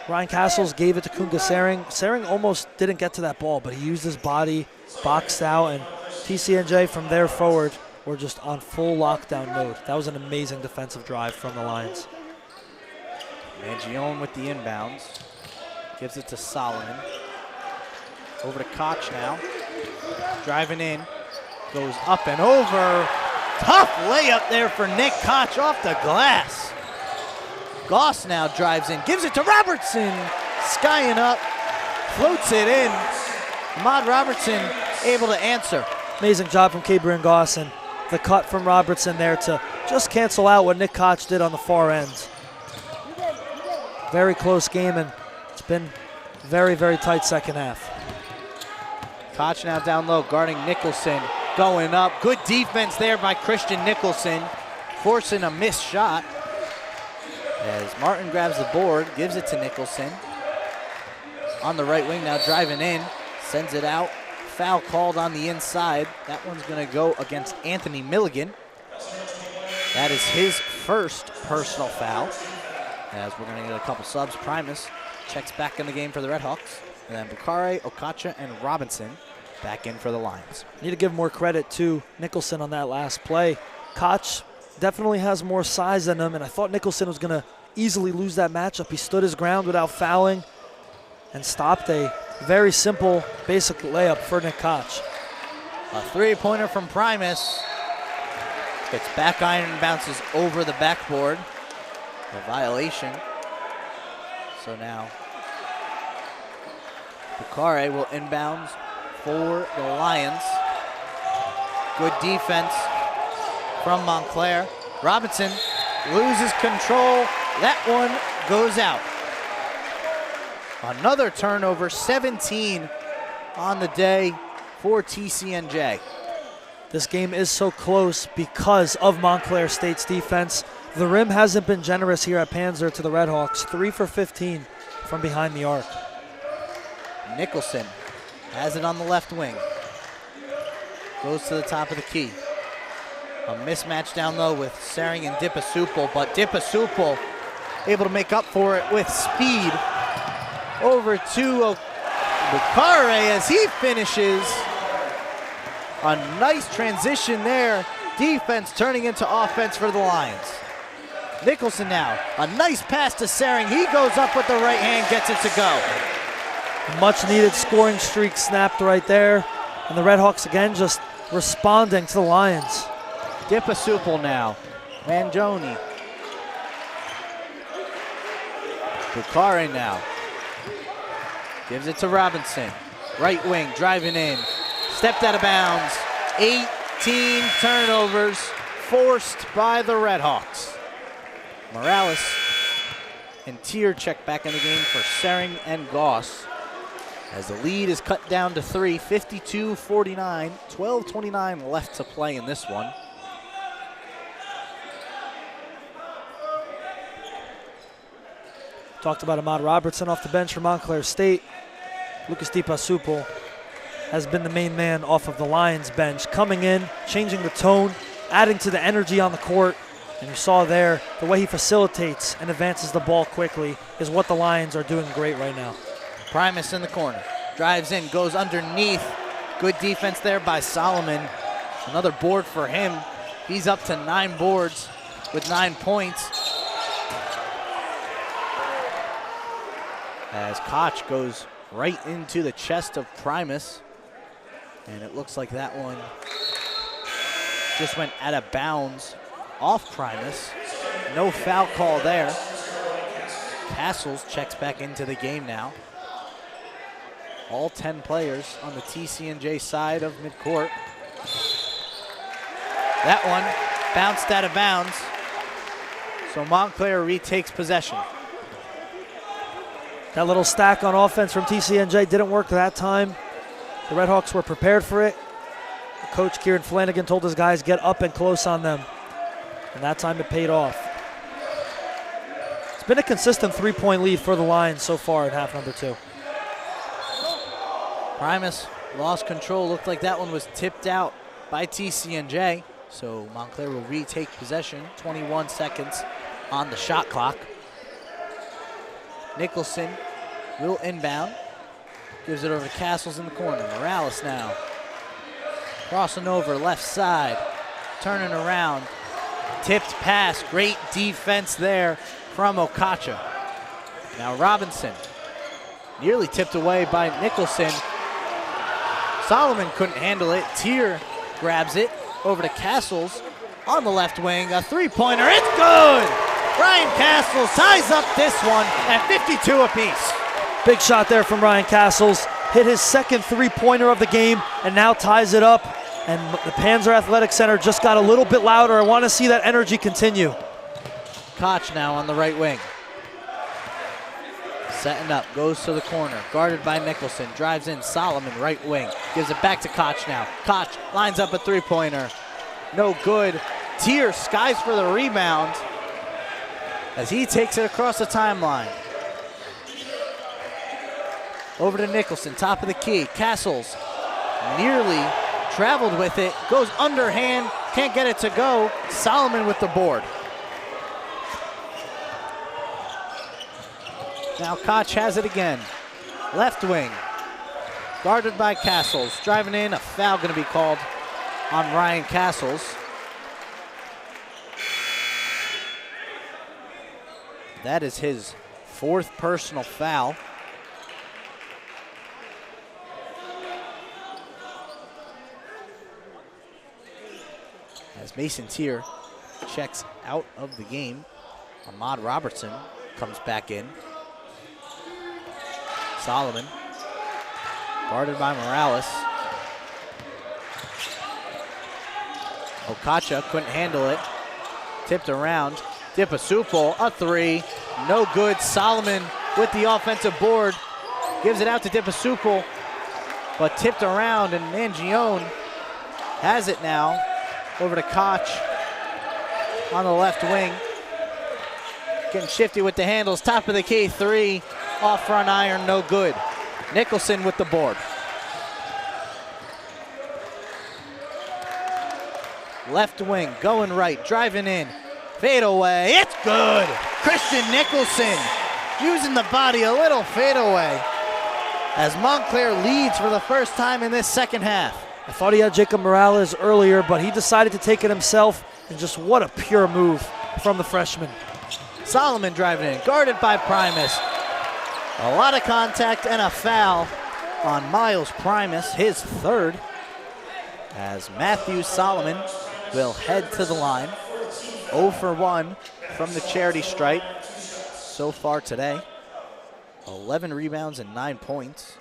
Ryan Castles gave it to Kunga Sering. Sering almost didn't get to that ball, but he used his body, boxed out, and TCNJ from there forward were just on full lockdown mode. That was an amazing defensive drive from the Lions. Mangione with the inbounds. Gives it to Solomon. Over to Koch now. Driving in. Goes up and over. Tough layup there for Nick Koch off the glass. Goss now drives in. Gives it to Robertson. Skying up. Floats it in. Ahmad Robertson able to answer. Amazing job from Cabrian Goss, and the cut from Robertson there to just cancel out what Nick Koch did on the far end. Very close game, and it's been very, very tight second half. Koch now down low, guarding Nicholson. Going up. Good defense there by Christian Nicholson, forcing a missed shot. As Martin grabs the board, gives it to Nicholson. On the right wing now, driving in, sends it out. Foul called on the inside. That one's going to go against Anthony Milligan. That is his first personal foul. As we're going to get a couple subs. Primus checks back in the game for the Redhawks. And then Bukare, Okacha, and Robinson back in for the Lions. Need to give more credit to Nicholson on that last play. Koch definitely has more size than him, and I thought Nicholson was going to easily lose that matchup. He stood his ground without fouling and stopped a very simple, basic layup for Nick Koch. A three-pointer from Primus. Gets back iron and bounces over the backboard. A violation. So now Bukare will inbounds for the Lions. Good defense from Montclair. Robinson loses control. That one goes out. Another turnover, 17 on the day for TCNJ. This game is so close because of Montclair State's defense. The rim hasn't been generous here at Panzer to the Redhawks. 3 for 15 from behind the arc. Nicholson has it on the left wing. Goes to the top of the key. A mismatch down low with Sering and Dipasupal, but Dipasupal able to make up for it with speed. Over to Bukare as he finishes. A nice transition there. Defense turning into offense for the Lions. Nicholson now, a nice pass to Sering. He goes up with the right hand, gets it to go. A much needed scoring streak snapped right there. And the Redhawks again just responding to the Lions. Dipasupal now, Mangione. Bukare now. Gives it to Robinson. Right wing, driving in. Stepped out of bounds. 18 turnovers forced by the Redhawks. Morales and Tier check back in the game for Sering and Goss. As the lead is cut down to 3, 52-49, 12:29 left to play in this one. Talked about Ahmad Robertson off the bench for Montclair State. Lucas Dipasupal has been the main man off of the Lions bench, coming in, changing the tone, adding to the energy on the court. And you saw there, the way he facilitates and advances the ball quickly is what the Lions are doing great right now. Primus in the corner, drives in, goes underneath. Good defense there by Solomon. Another board for him. He's up to 9 boards with 9 points. As Koch goes right into the chest of Primus. And it looks like that one just went out of bounds off Primus. No foul call there. Castles checks back into the game now. All 10 players on the TCNJ side of midcourt. That one bounced out of bounds. So Montclair retakes possession. That little stack on offense from TCNJ didn't work that time. The Redhawks were prepared for it. Coach Kieran Flanagan told his guys get up and close on them. And that time it paid off. It's been a consistent 3-point lead for the Lions so far in half number 2. Primus lost control. Looked like that one was tipped out by TCNJ. So Montclair will retake possession. 21 seconds on the shot clock. Nicholson will inbound. Gives it over to Castles in the corner. Morales now. Crossing over left side. Turning around. Tipped pass. Great defense there from Okacha. Now Robinson. Nearly tipped away by Nicholson. Solomon couldn't handle it. Tier grabs it over to Castles on the left wing. A three-pointer. It's good! Ryan Castles ties up this one at 52 apiece. Big shot there from Ryan Castles. Hit his second three-pointer of the game and now ties it up. And the Panzer Athletic Center just got a little bit louder. I want to see that energy continue. Koch now on the right wing. Setting up, goes to the corner, guarded by Nicholson, drives in, Solomon, right wing, gives it back to Koch now. Koch lines up a three-pointer, no good. Tier skies for the rebound as he takes it across the timeline. Over to Nicholson, top of the key, Castles nearly traveled with it, goes underhand, Can't get it to go. Solomon with the board. Now Koch has it again. Left wing. Guarded by Castles. Driving in. A foul going to be called on Ryan Castles. That is his 4th personal foul. As Mason Tier checks out of the game, Ahmad Robertson comes back in. Solomon, guarded by Morales. Okacha couldn't handle it. Tipped around. Dipasupo, a 3. No good. Solomon with the offensive board. Gives it out to Dipasupo, but tipped around, and Mangione has it now. Over to Koch on the left wing. Getting shifty with the handles. Top of the key, 3. Off front iron, no good. Nicholson with the board. Left wing, going right, driving in. Fade away, it's good. Christian Nicholson using the body, a little fade away. As Montclair leads for the first time in this second half. I thought he had Jacob Morales earlier, but he decided to take it himself, and just what a pure move from the freshman. Solomon driving in, guarded by Primus. A lot of contact and a foul on Miles Primus, his 3rd, as Matthew Solomon will head to the line. 0 for 1 from the charity stripe so far today. 11 rebounds and 9 points.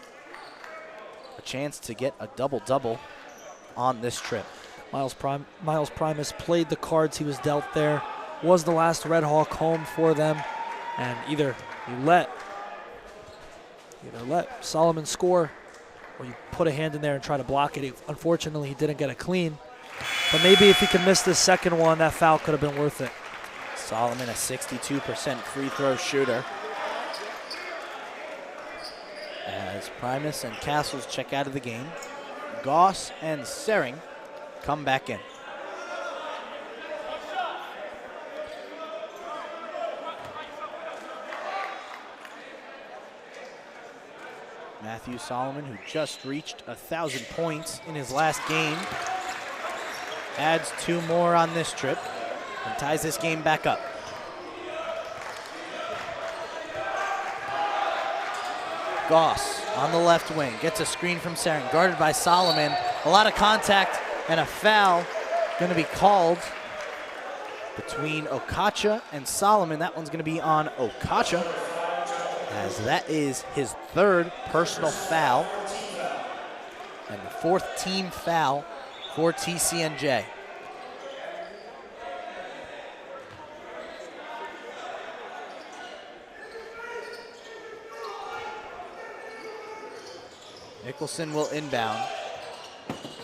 A chance to get a double-double on this trip. Miles Primus played the cards he was dealt there, was the last Red Hawk home for them, and either you let Solomon score or you put a hand in there and try to block it. Unfortunately, he didn't get it clean, but maybe if he could miss this second one, that foul could have been worth it. Solomon, a 62% free throw shooter. As Primus and Castles check out of the game, Goss and Sering come back in. Matthew Solomon, who just reached 1,000 points in his last game, adds 2 more on this trip and ties this game back up. Goss on the left wing, gets a screen from Sering, guarded by Solomon. A lot of contact and a foul going to be called between Okacha and Solomon. That one's going to be on Okacha, as that is his 3rd personal foul and the 4th team foul for TCNJ. Nicholson will inbound.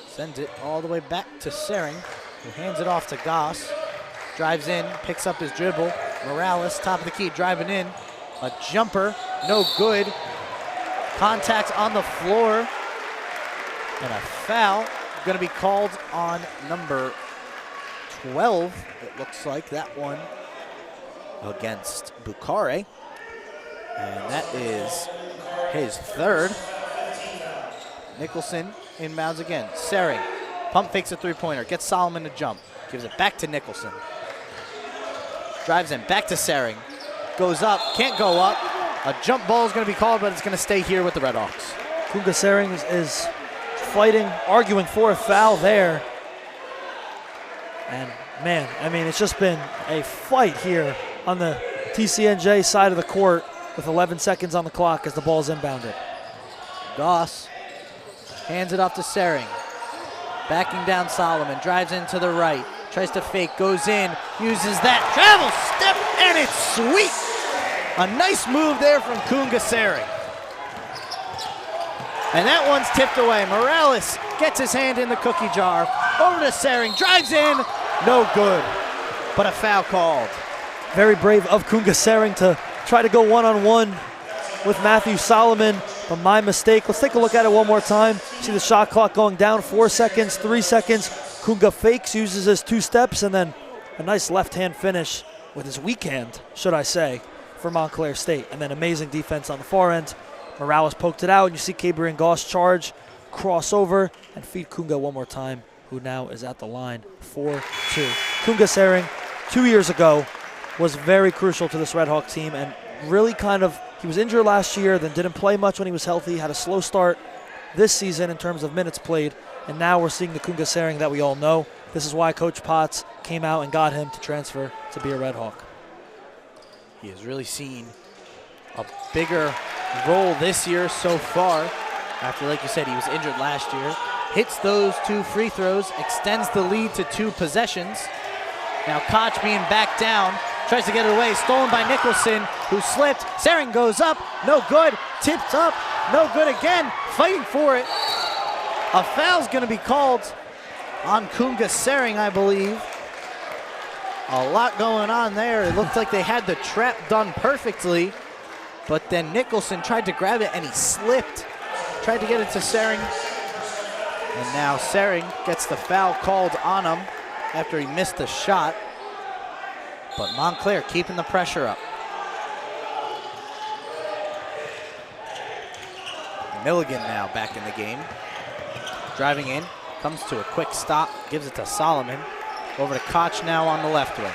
Sends it all the way back to Sering, who hands it off to Goss. Drives in, picks up his dribble. Morales, top of the key, driving in. A jumper, no good. Contact on the floor. And a foul going to be called on number 12. It looks like that one against Bukhari. And that is his 3rd. Nicholson inbounds again. Sering, pump fakes a 3-pointer, gets Solomon to jump, gives it back to Nicholson. Drives in, back to Sering, goes up, can't go up. A jump ball is going to be called, but it's going to stay here with the Redhawks. Kunga Sering is fighting, arguing for a foul there. And man, I mean, it's just been a fight here on the TCNJ side of the court with 11 seconds on the clock as the ball's inbounded. Goss hands it off to Sering. Backing down Solomon, drives into the right, tries to fake, goes in, uses that travel step, and it's sweet. A nice move there from Kunga Sering. And that one's tipped away. Morales gets his hand in the cookie jar. Over to Sering, drives in, no good, but a foul called. Very brave of Kunga Sering to try to go one-on-one with Matthew Solomon, but my mistake. Let's take a look at it one more time. See the shot clock going down, 4 seconds, 3 seconds. Kunga fakes, uses his 2 steps, and then a nice left-hand finish with his weak hand, should I say, for Montclair State. And then amazing defense on the far end. Morales poked it out, and you see Cabrian Goss charge, cross over, and feed Kunga one more time, who now is at the line 4-2. Kunga Sering, 2 years ago, was very crucial to this Red Hawk team, and really he was injured last year, then didn't play much when he was healthy, had a slow start this season in terms of minutes played, and now we're seeing the Kunga Sering that we all know. This is why Coach Potts came out and got him to transfer to be a Red Hawk. He has really seen a bigger role this year so far. After, like you said, he was injured last year. Hits those 2 free throws, extends the lead to 2 possessions. Now Koch being back down, tries to get it away, stolen by Nicholson, who slipped. Sering goes up, no good, tipped up, no good again, fighting for it. A foul's gonna be called on Kunga Sering, I believe. A lot going on there. It looked like they had the trap done perfectly, but then Nicholson tried to grab it and he slipped. Tried to get it to Sering. And now Sering gets the foul called on him after he missed the shot. But Montclair keeping the pressure up. Milligan now back in the game. Driving in, comes to a quick stop, gives it to Solomon. Over to Koch now on the left wing.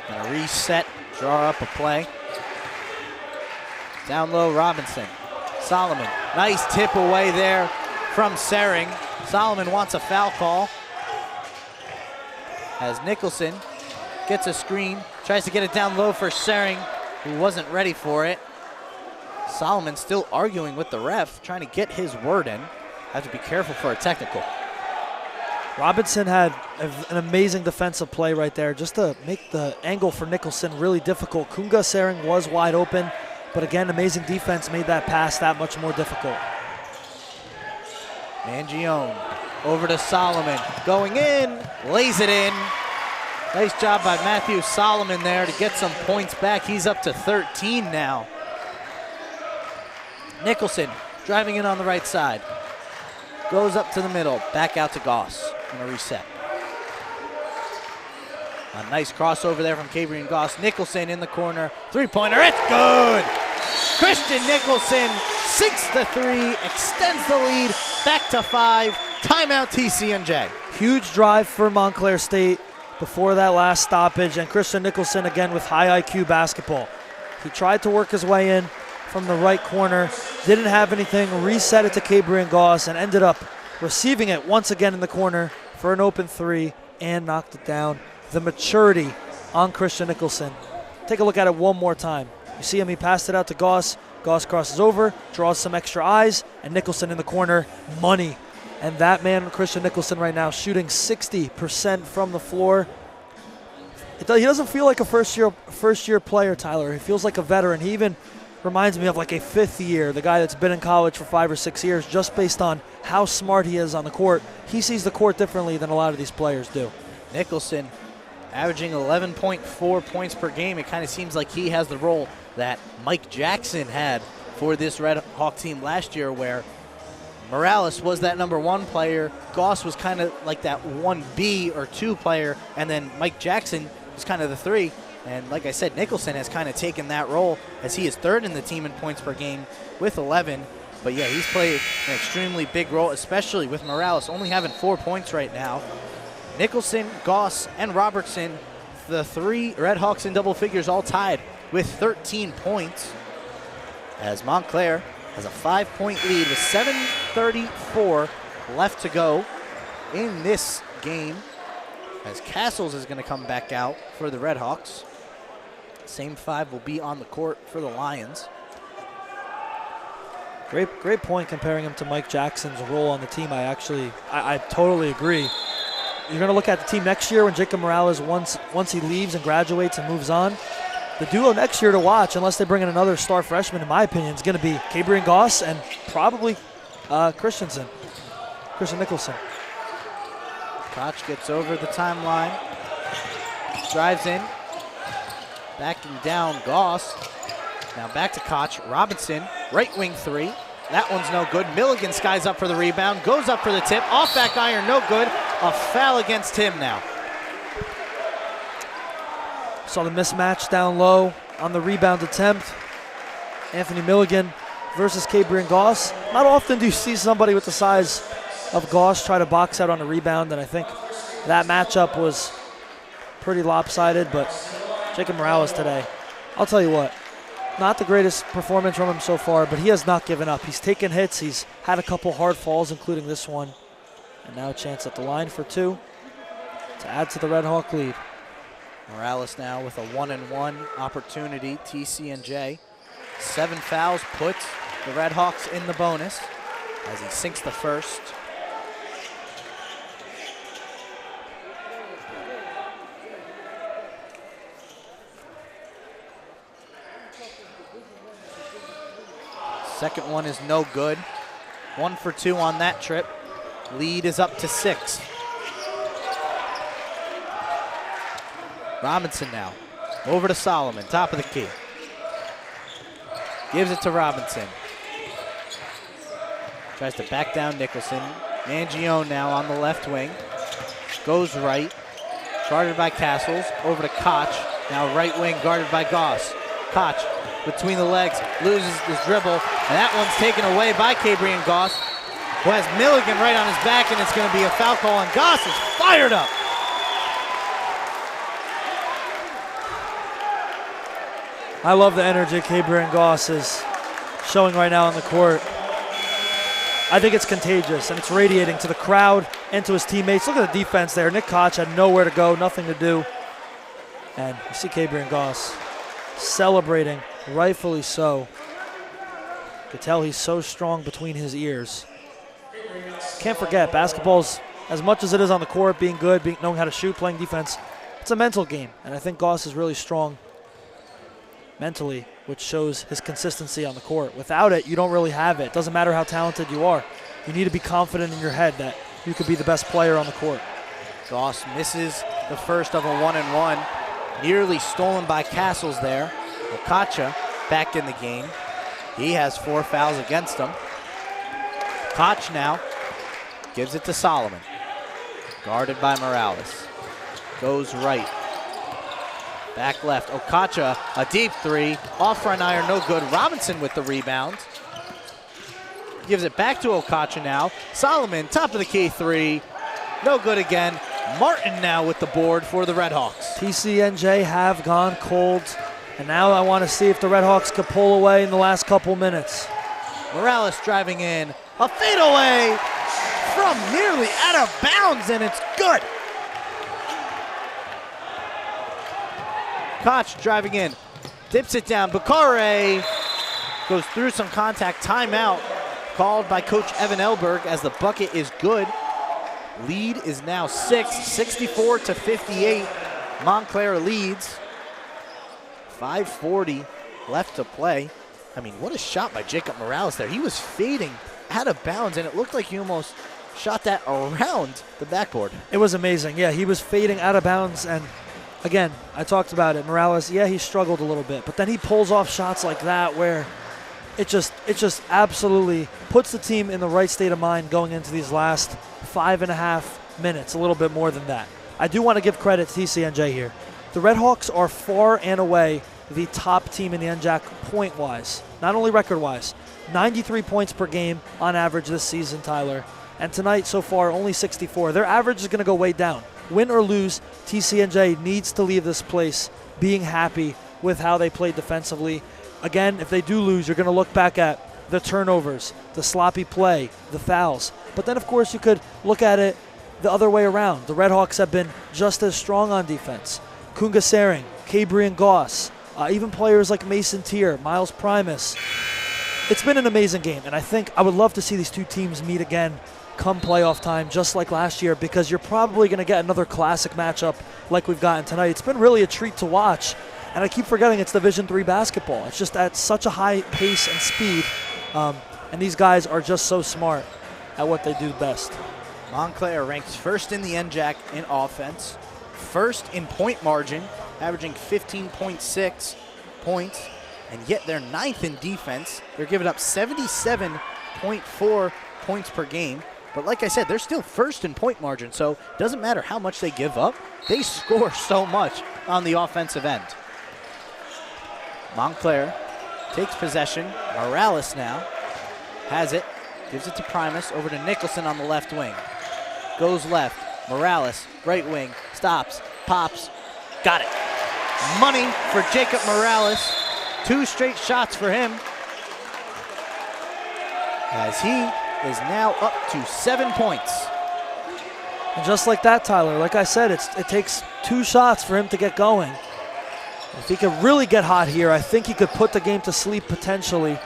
Gonna reset, draw up a play. Down low, Robinson. Solomon, nice tip away there from Sering. Solomon wants a foul call. As Nicholson gets a screen, tries to get it down low for Sering, who wasn't ready for it. Solomon still arguing with the ref, trying to get his word in. Have to be careful for a technical. Robinson had an amazing defensive play right there just to make the angle for Nicholson really difficult. Kunga Sering was wide open, but again, amazing defense made that pass that much more difficult. Mangione over to Solomon, going in, lays it in. Nice job by Matthew Solomon there to get some points back. He's up to 13 now. Nicholson driving in on the right side. Goes up to the middle, back out to Goss. Gonna reset. A nice crossover there from Cabrian Goss. Nicholson in the corner, 3-pointer, it's good! Christian Nicholson sinks the 3, extends the lead, back to 5. Timeout TCNJ. Huge drive for Montclair State before that last stoppage, and Christian Nicholson again with high IQ basketball. He tried to work his way in from the right corner, didn't have anything, reset it to Cabrian Goss, and ended up receiving it once again in the corner for an open 3 and knocked it down. The maturity on Christian Nicholson. Take a look at it one more time. You see him, he passed it out to Goss. Goss crosses over, draws some extra eyes, and Nicholson in the corner, money. And that man, Christian Nicholson, right now shooting 60% from the floor. He doesn't feel like a first-year player, Tyler. He feels like a veteran. He even reminds me of like a 5th year, the guy that's been in college for 5 or 6 years, just based on how smart he is on the court. He sees the court differently than a lot of these players do. Nicholson averaging 11.4 points per game. It kind of seems like he has the role that Mike Jackson had for this Red Hawk team last year, where Morales was that number 1 player, Goss was kind of like that 1B or 2 player, and then Mike Jackson was kind of the 3. And like I said, Nicholson has kind of taken that role as he is 3rd in the team in points per game with 11. But yeah, he's played an extremely big role, especially with Morales only having 4 points right now. Nicholson, Goss, and Robertson, the 3 Red Hawks in double figures, all tied with 13 points. As Montclair has a 5-point lead with 7:34 left to go in this game, as Castles is going to come back out for the Red Hawks. Same 5 will be on the court for the Lions. Great point comparing him to Mike Jackson's role on the team. I totally agree. You're going to look at the team next year when Jacob Morales, once he leaves and graduates and moves on. The duo next year to watch, unless they bring in another star freshman, in my opinion, is going to be Cabrian Goss and probably Christian Nicholson. Koch gets over the timeline, drives in, backing down Goss. Now back to Koch. Robinson, right wing 3. That one's no good. Milligan skies up for the rebound, goes up for the tip, off back iron, no good. A foul against him now. Saw the mismatch down low on the rebound attempt. Anthony Milligan versus Cabrian Goss. Not often do you see somebody with the size of Goss try to box out on a rebound, and I think that matchup was pretty lopsided, but Jacob Morales today, I'll tell you what, not the greatest performance from him so far, but he has not given up. He's taken hits. He's had a couple hard falls, including this one. And now a chance at the line for two to add to the Red Hawk lead. Morales now with a 1-and-1 opportunity. TCNJ. 7 fouls puts the Red Hawks in the bonus as he sinks the first. Second one is no good. 1 for 2 on that trip. Lead is up to 6. Robinson now. Over to Solomon, top of the key. Gives it to Robinson. Tries to back down Nicholson. Mangione now on the left wing. Goes right. Guarded by Castles. Over to Koch. Now right wing guarded by Goss. Koch between the legs. Loses his dribble. And that one's taken away by Cabrian Goss, who has Milligan right on his back, and it's going to be a foul call, and Goss is fired up. I love the energy Cabrian Goss is showing right now on the court. I think it's contagious, and it's radiating to the crowd and to his teammates. Look at the defense there. Nick Koch had nowhere to go, nothing to do. And you see Cabrian Goss celebrating, rightfully so. You can tell he's so strong between his ears. Can't forget, basketball's, as much as it is on the court, being good, knowing how to shoot, playing defense, it's a mental game. And I think Goss is really strong mentally, which shows his consistency on the court. Without it, you don't really have it. It doesn't matter how talented you are. You need to be confident in your head that you could be the best player on the court. Goss misses the first of a 1-and-1. Nearly stolen by Castles there. Okacha back in the game. He has 4 fouls against him. Koch now gives it to Solomon. Guarded by Morales. Goes right. Back left. Okacha, a deep 3. Off front iron, no good. Robinson with the rebound. Gives it back to Okacha now. Solomon, top of the key 3. No good again. Martin now with the board for the Red Hawks. TCNJ have gone cold, and now I want to see if the Red Hawks could pull away in the last couple minutes. Morales driving in. A fadeaway from nearly out of bounds, and it's good. Koch driving in. Dips it down. Bakare goes through some contact. Timeout called by Coach Evan Elberg as the bucket is good. Lead is now 6, 64-58. Montclair leads. 5:40 left to play. I mean, what a shot by Jacob Morales there. He was fading out of bounds, and it looked like he almost shot that around the backboard. It was amazing. Yeah, he was fading out of bounds, and again, I talked about it. Morales, yeah, he struggled a little bit, but then he pulls off shots like that where it just absolutely puts the team in the right state of mind going into these last 5.5 minutes, a little bit more than that. I do want to give credit to TCNJ here. The Red Hawks are far and away the top team in the NJAC point-wise, not only record-wise. 93 points per game on average this season, Tyler. And tonight, so far, only 64. Their average is going to go way down. Win or lose, TCNJ needs to leave this place being happy with how they played defensively. Again, if they do lose, you're going to look back at the turnovers, the sloppy play, the fouls. But then, of course, you could look at it the other way around. The Red Hawks have been just as strong on defense. Kunga Sering, Cabrian Goss, even players like Mason Tier, Miles Primus. It's been an amazing game, and I think I would love to see these two teams meet again come playoff time, just like last year, because you're probably going to get another classic matchup like we've gotten tonight. It's been really a treat to watch, and I keep forgetting it's Division III basketball. It's just at such a high pace and speed, and these guys are just so smart at what they do best. Montclair ranks first in the NJAC in offense, first in point margin, averaging 15.6 points, and yet they're 9th in defense. They're giving up 77.4 points per game. But like I said, they're still first in point margin, so it doesn't matter how much they give up. They score so much on the offensive end. Montclair takes possession. Morales now has it. Gives it to Primus. Over to Nicholson on the left wing. Goes left. Morales, right wing. Stops. Pops. Got it. Money for Jacob Morales. 2 straight shots for him. As he is now up to 7 points. And just like that, Tyler, like I said, it takes 2 shots for him to get going. If he could really get hot here, I think he could put the game to sleep potentially.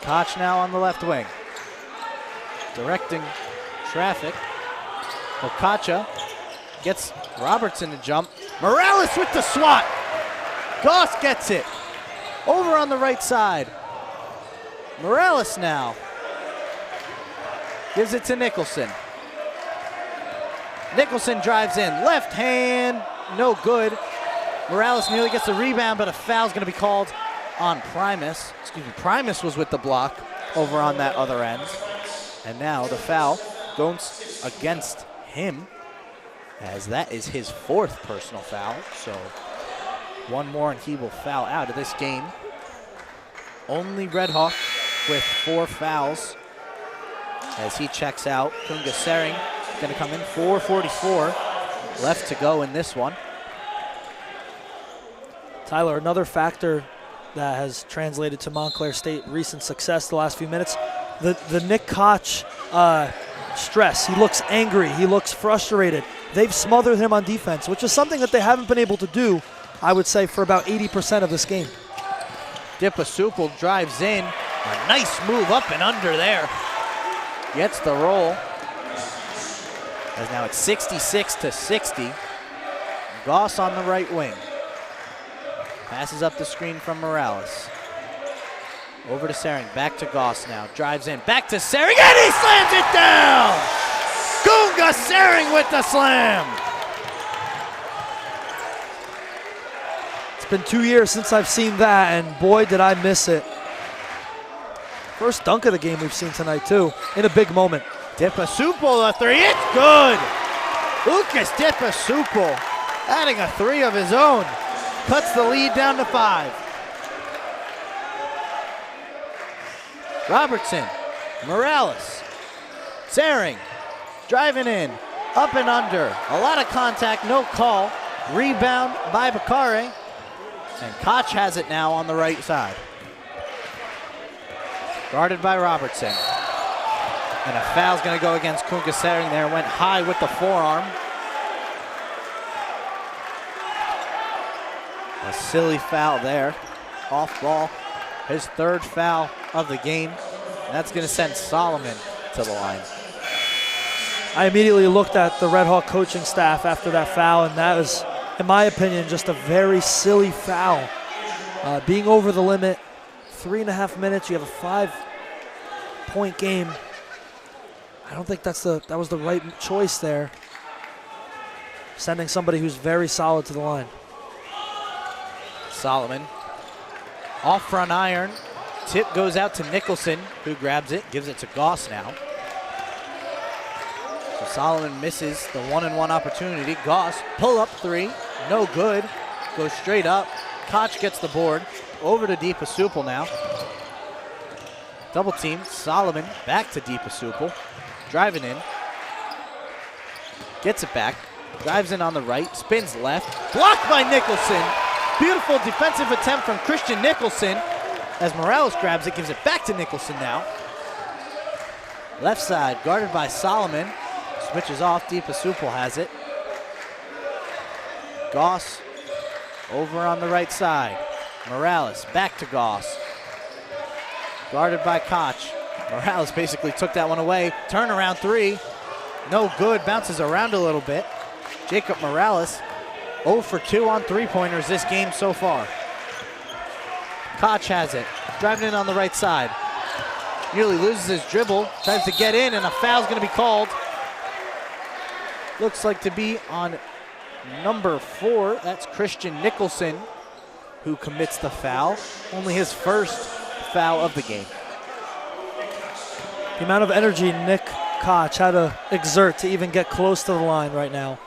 Koch now on the left wing. Directing traffic. Okacha gets Robertson to jump. Morales with the swat. Goss gets it. Over on the right side. Morales now. Gives it to Nicholson. Nicholson drives in. Left hand. No good. Morales nearly gets the rebound, but a foul's going to be called on Primus. Excuse me. Primus was with the block over on that other end. And now the foul goes against him, as that is his 4th personal foul. So 1 more and he will foul out of this game. Only Red Hawk with 4 fouls as he checks out. Kunga Sering going to come in. 4:44 left to go in this one. Tyler, another factor that has translated to Montclair State recent success the last few minutes, the Nick Koch stress. He looks angry. He looks frustrated. They've smothered him on defense, which is something that they haven't been able to do, I would say, for about 80% of this game. Dipasupal drives in. A nice move up and under there. Gets the roll. As now it's 66-60. Goss on the right wing. Passes up the screen from Morales. Over to Sering. Back to Goss now. Drives in. Back to Sering. And he slams it down! Kunga Sering with the slam! It's been 2 years since I've seen that, and boy, did I miss it. First dunk of the game we've seen tonight, too, in a big moment. Dipasupal, a 3. It's good! Lucas Dipasupal adding a 3 of his own. Cuts the lead down to 5. Robertson, Morales, Sering, driving in, up and under. A lot of contact, no call. Rebound by Bakare. And Koch has it now on the right side. Guarded by Robertson. And a foul's going to go against Kunga Sering there. Went high with the forearm. A silly foul there. Off ball. His 3rd foul of the game. And that's going to send Solomon to the line. I immediately looked at the Red Hawk coaching staff after that foul, and that was, in my opinion, just a very silly foul. Being over the limit, 3.5 minutes, you have a 5-point game. I don't think that was the right choice there. Sending somebody who's very solid to the line. Solomon off front iron. Tip goes out to Nicholson, who grabs it, gives it to Goss now. So Solomon misses the 1-and-1 opportunity. Goss, pull up 3, no good. Goes straight up. Koch gets the board. Over to Dipasupal now. Double team. Solomon back to Dipasupal. Driving in. Gets it back. Drives in on the right. Spins left. Blocked by Nicholson. Beautiful defensive attempt from Christian Nicholson. As Morales grabs it, gives it back to Nicholson now. Left side, guarded by Solomon. Switches off, Dipasupal has it. Goss over on the right side. Morales back to Goss. Guarded by Koch. Morales basically took that one away. Turnaround 3. No good, bounces around a little bit. Jacob Morales 0 for 2 on 3-pointers this game so far. Koch has it, driving in on the right side. Nearly loses his dribble, tries to get in, and a foul's going to be called. Looks like to be on number 4. That's Christian Nicholson who commits the foul. Only his first foul of the game. The amount of energy Nick Koch had to exert to even get close to the line right now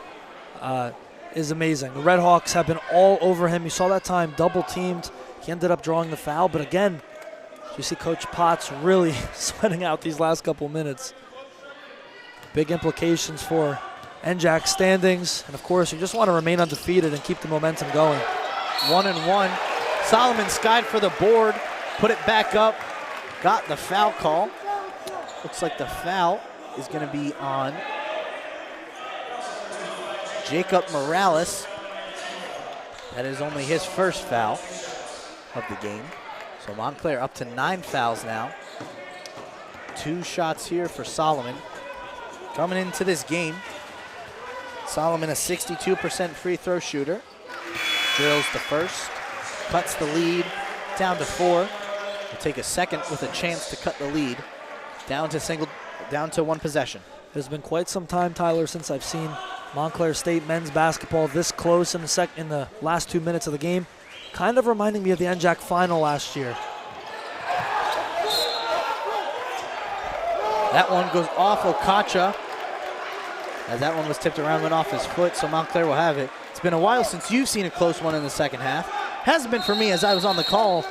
is amazing. The Red Hawks have been all over him. You saw that time, double teamed. He ended up drawing the foul, but again, you see Coach Potts really sweating out these last couple minutes. Big implications for NJAC standings, and of course, you just want to remain undefeated and keep the momentum going. 1-1. Solomon skied for the board, put it back up, got the foul call. Looks like the foul is going to be on Jacob Morales. That is only his first foul of the game. So Montclair up to 9 fouls now. 2 shots here for Solomon. Coming into this game, Solomon a 62% free throw shooter. Drills the first, cuts the lead down to 4. Will take a second with a chance to cut the lead down to 1 possession. It's been quite some time, Tyler, since I've seen Montclair State men's basketball this close in the last 2 minutes of the game. Kind of reminding me of the NJAC final last year. That one goes off Okacha, as that one was tipped around, went off his foot, so Montclair will have it. It's been a while since you've seen a close one in the second half. Hasn't been for me, as I was on the call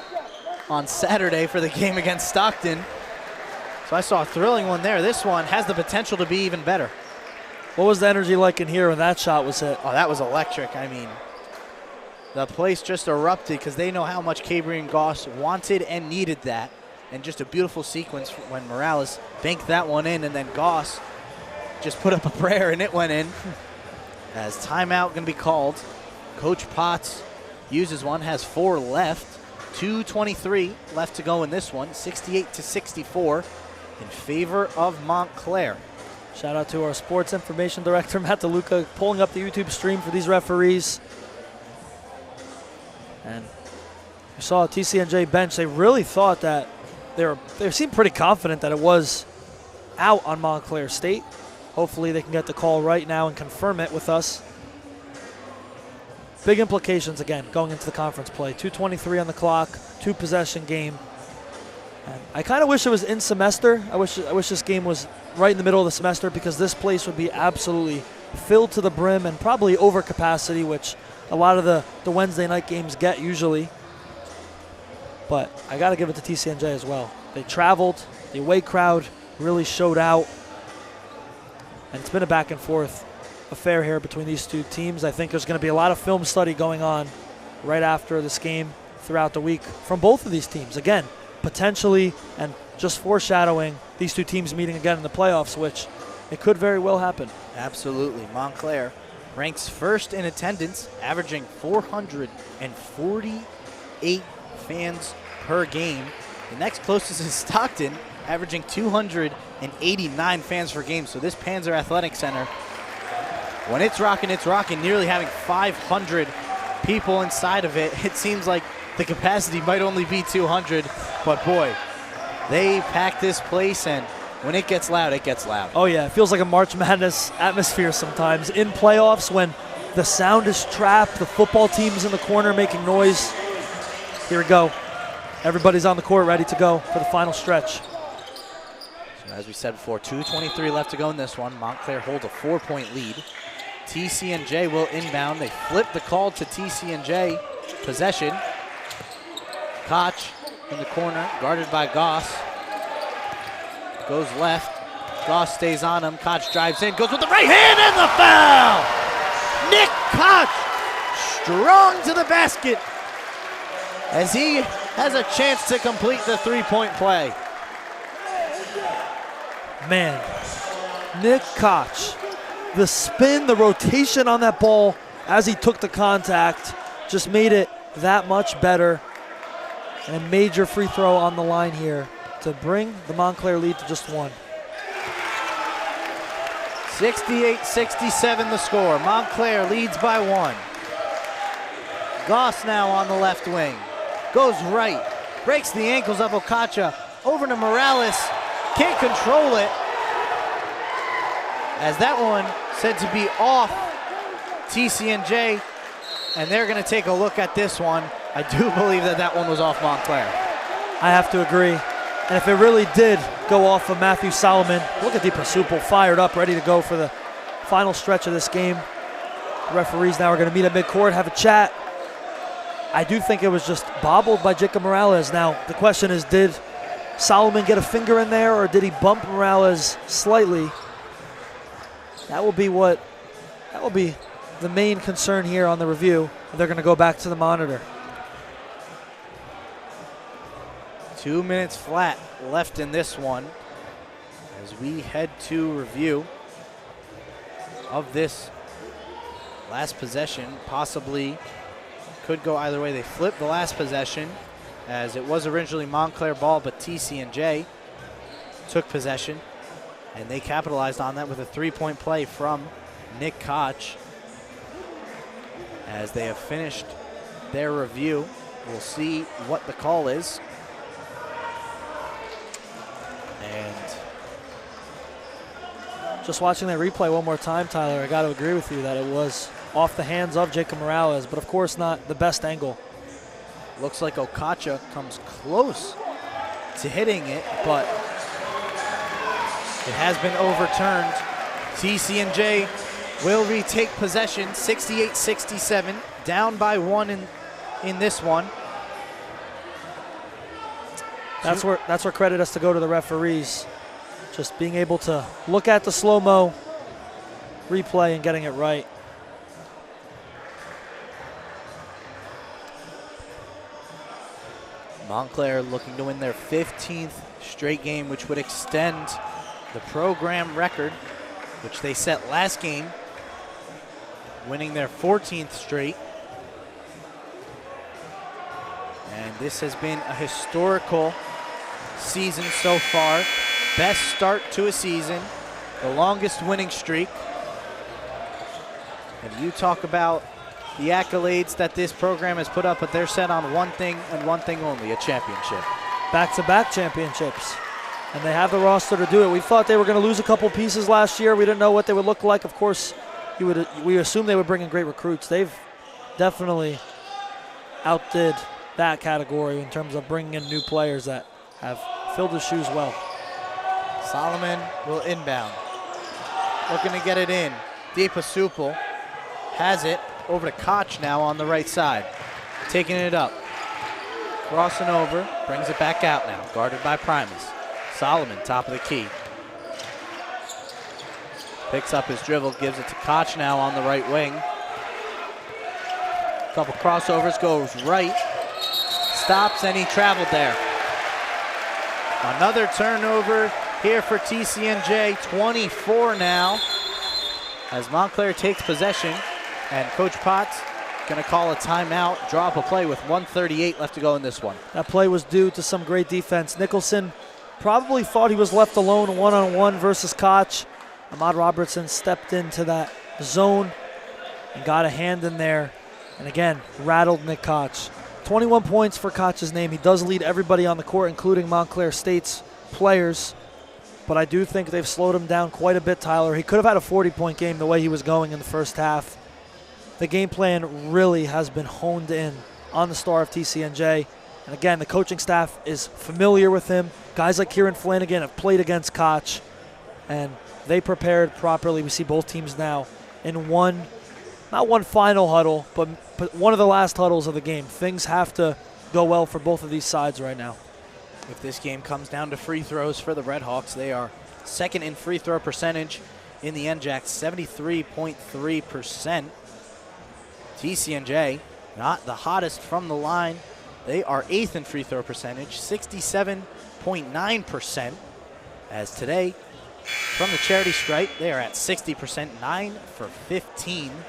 on Saturday for the game against Stockton. So I saw a thrilling one there. This one has the potential to be even better. What was the energy like in here when that shot was hit? Oh, that was electric. I mean, the place just erupted because they know how much Cabry and Goss wanted and needed that. And just a beautiful sequence when Morales banked that one in, and then Goss just put up a prayer and it went in. As timeout going to be called. Coach Potts uses one, has 4 left. 2:23 left to go in this one. 68-64 in favor of Montclair. Shout out to our sports information director, Matt DeLuca, pulling up the YouTube stream for these referees. And you saw a TCNJ bench. They really thought that they seemed pretty confident that it was out on Montclair State. Hopefully they can get the call right now and confirm it with us. Big implications, again, going into the conference play. 2:23 on the clock, 2-possession game. And I kind of wish it was in semester. I wish this game was right in the middle of the semester, because this place would be absolutely filled to the brim and probably over capacity, which a lot of the Wednesday night games get usually. But I got to give it to TCNJ as well. They traveled. The away crowd really showed out. And it's been a back and forth affair here between these two teams. I think there's going to be a lot of film study going on right after this game throughout the week from both of these teams. Again, potentially and just foreshadowing these two teams meeting again in the playoffs, which it could very well happen. Absolutely. Montclair ranks first in attendance, averaging 448 fans per game. The next closest is Stockton, averaging 289 fans per game. So this Panzer Athletic Center, when it's rocking, nearly having 500 people inside of it. It seems like the capacity might only be 200, but boy, they pack this place, and when it gets loud, it gets loud. Oh yeah, it feels like a March Madness atmosphere sometimes. In playoffs, when the sound is trapped, the football team's in the corner making noise. Here we go. Everybody's on the court ready to go for the final stretch. So as we said before, 2:23 left to go in this one. Montclair holds a 4-point lead. TCNJ will inbound. They flip the call to TCNJ possession. Koch in the corner, guarded by Goss. Goes left. Goss stays on him. Koch drives in, goes with the right hand, and the foul! Nick Koch, strong to the basket, as he has a chance to complete the 3-point play. Man, Nick Koch, the spin, the rotation on that ball as he took the contact just made it that much better. And a major free throw on the line here to bring the Montclair lead to just 1. 68-67 the score. Montclair leads by 1. Goss now on the left wing. Goes right. Breaks the ankles of Okacha. Over to Morales. Can't control it, as that one said to be off TCNJ. And they're going to take a look at this one. I do believe that one was off Montclair. I have to agree. And if it really did go off of Matthew Solomon, look at DiPasupal fired up, ready to go for the final stretch of this game. The referees now are going to meet at midcourt, have a chat. I do think it was just bobbled by Jacob Morales. Now, the question is, did Solomon get a finger in there, or did he bump Morales slightly? That will be the main concern here on the review. They're going to go back to the monitor. 2 minutes flat left in this one as we head to review of this last possession. Possibly could go either way. They flipped the last possession as it was originally Montclair ball, but TCNJ took possession and they capitalized on that with a 3-point play from Nick Koch. As they have finished their review, we'll see what the call is. And just watching that replay one more time, Tyler, I got to agree with you that it was off the hands of Jacob Morales, but of course not the best angle. looks like Okacha comes close to hitting it, but it has been overturned. TCNJ will retake possession, 68-67, down by one in this one. That's where credit has to go to the referees. Just being able to look at the slow-mo replay and getting it right. Montclair looking to win their 15th straight game, which would extend the program record, which they set last game, winning their 14th straight. And this has been a historical season so far. Best start to a season, the longest winning streak. And you talk about the accolades that this program has put up, but they're set on one thing and one thing only, a championship. Back-to-back championships. And they have the roster to do it. We thought they were going to lose a couple pieces last year. We didn't know what they would look like. Of course, we assumed they would bring in great recruits. They've definitely outdid that category in terms of bringing in new players that have filled the shoes well. Solomon will inbound. Looking to get it in. DiPasupal has it. Over to Koch now on the right side. Taking it up. Crossing over. Brings it back out now. Guarded by Primus. Solomon, top of the key. Picks up his dribble. Gives it to Koch now on the right wing. Couple crossovers. Goes right. Stops and he traveled there. Another turnover here for TCNJ. 24 now. As Montclair takes possession. And Coach Potts going to call a timeout, draw up a play with 1:38 left to go in this one. That play was due to some great defense. Nicholson probably thought he was left alone one-on-one versus Koch. Ahmad Robertson stepped into that zone and got a hand in there. And again, rattled Nick Koch. 21 points for Koch's name. He does lead everybody on the court, including Montclair State's players. But I do think they've slowed him down quite a bit, Tyler. He could have had a 40-point game the way he was going in the first half. The game plan really has been honed in on the star of TCNJ. And again, the coaching staff is familiar with him. Guys like Kieran Flanagan have played against Koch, and they prepared properly. We see both teams now in not one final huddle, but one of the last huddles of the game. Things have to go well for both of these sides right now. If this game comes down to free throws for the Redhawks, they are second in free throw percentage in the NJAC, 73.3%. TCNJ, not the hottest from the line. They are 8th in free throw percentage, 67.9%. As today, from the charity stripe, they are at 60%, 9 for 15.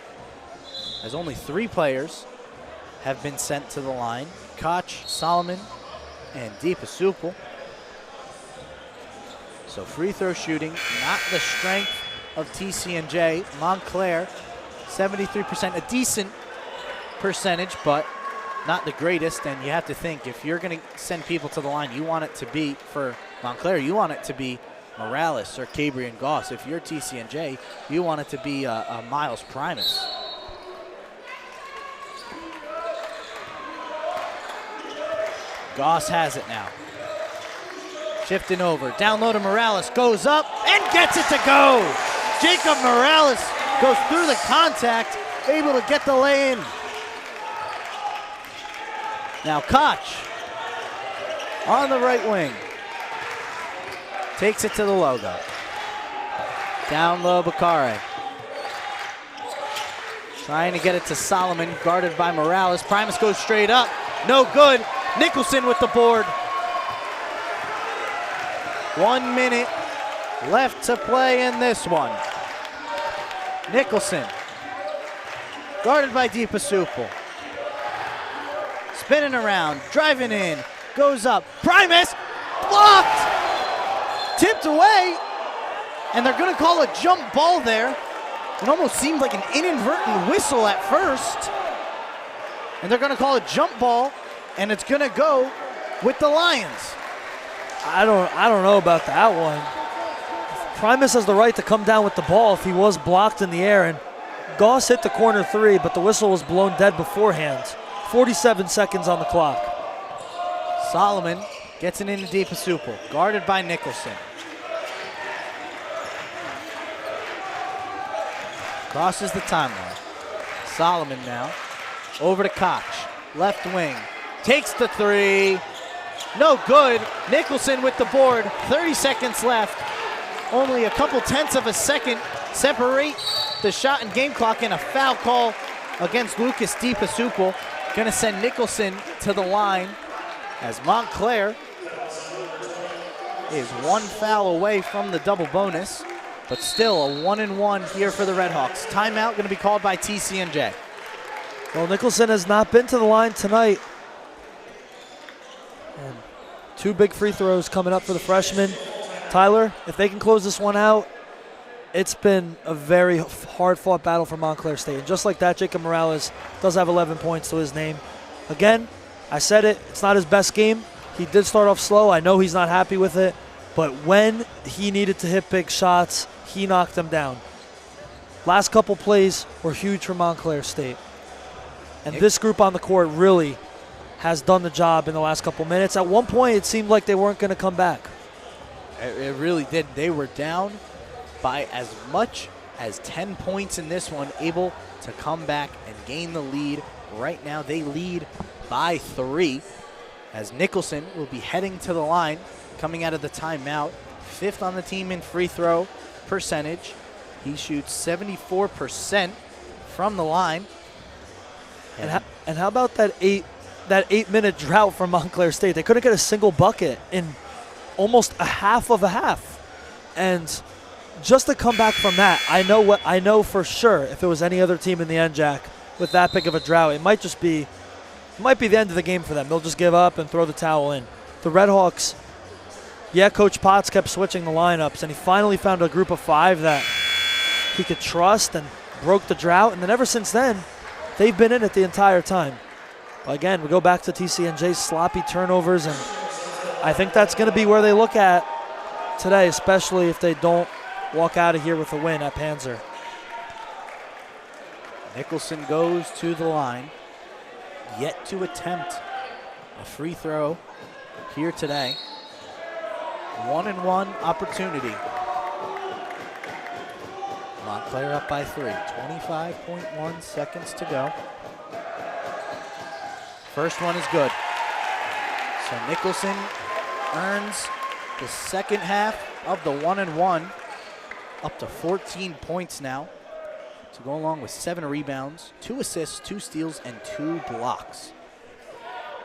As only 3 players have been sent to the line. Koch, Solomon, and DiPasupal. So free throw shooting, not the strength of TCNJ. Montclair, 73%, a decent percentage, but not the greatest. And you have to think, if you're going to send people to the line, you want it to be, for Montclair, you want it to be Morales or Cabrian Goss. If you're TCNJ, you want it to be a Miles Primus. Goss has it now. Shifting over, down low to Morales, goes up and gets it to go. Jacob Morales goes through the contact, able to get the lay in. Now Koch on the right wing. Takes it to the logo. Down low, Bakare. Trying to get it to Solomon, guarded by Morales. Primus goes straight up, no good. Nicholson with the board. 1 minute left to play in this one. Nicholson, guarded by DePasupal. Spinning around, driving in, goes up. Primus, blocked, tipped away, and they're gonna call a jump ball there. It almost seemed like an inadvertent whistle at first. And they're gonna call a jump ball, and it's gonna go with the Lions. I don't know about that one. Primus has the right to come down with the ball if he was blocked in the air, and Goss hit the corner three, but the whistle was blown dead beforehand. 47 seconds on the clock. Solomon gets it into DePasupal, guarded by Nicholson. Crosses the timeline. Solomon now, over to Koch, left wing, takes the three, no good. Nicholson with the board, 30 seconds left. Only a couple tenths of a second separate the shot and game clock, and a foul call against Lucas DePasupal. Gonna send Nicholson to the line as Montclair is one foul away from the double bonus, but still a 1-1 here for the Redhawks. Timeout gonna be called by TCNJ. Well, Nicholson has not been to the line tonight. And 2 big free throws coming up for the freshman. Tyler, if they can close this one out, it's been a very hard-fought battle for Montclair State. And just like that, Jacob Morales does have 11 points to his name. Again, I said it, it's not his best game. He did start off slow. I know he's not happy with it. But when he needed to hit big shots, he knocked them down. Last couple plays were huge for Montclair State. And this group on the court really has done the job in the last couple minutes. At one point, it seemed like they weren't going to come back. It really did. They were down by as much as 10 points in this one, able to come back and gain the lead. Right now, they lead by 3, as Nicholson will be heading to the line, coming out of the timeout. 5th on the team in free throw percentage. He shoots 74% from the line. And how about that 8-minute drought from Montclair State? They couldn't get a single bucket in almost a half of a half. And just to come back from that, I know for sure if it was any other team in the NJAC with that big of a drought, it might be the end of the game for them. They'll just give up and throw the towel in. The Redhawks, yeah, Coach Potts kept switching the lineups, and he finally found a group of 5 that he could trust and broke the drought. And then ever since then, they've been in it the entire time. Again, we go back to TCNJ's sloppy turnovers, and I think that's going to be where they look at today, especially if they don't walk out of here with a win at Panzer. Nicholson goes to the line, yet to attempt a free throw here today. 1-1 opportunity. Montclair up by 3, 25.1 seconds to go. First one is good. So Nicholson earns the second half of the 1-1, up to 14 points now, to go along with 7 rebounds, 2 assists, 2 steals, and 2 blocks.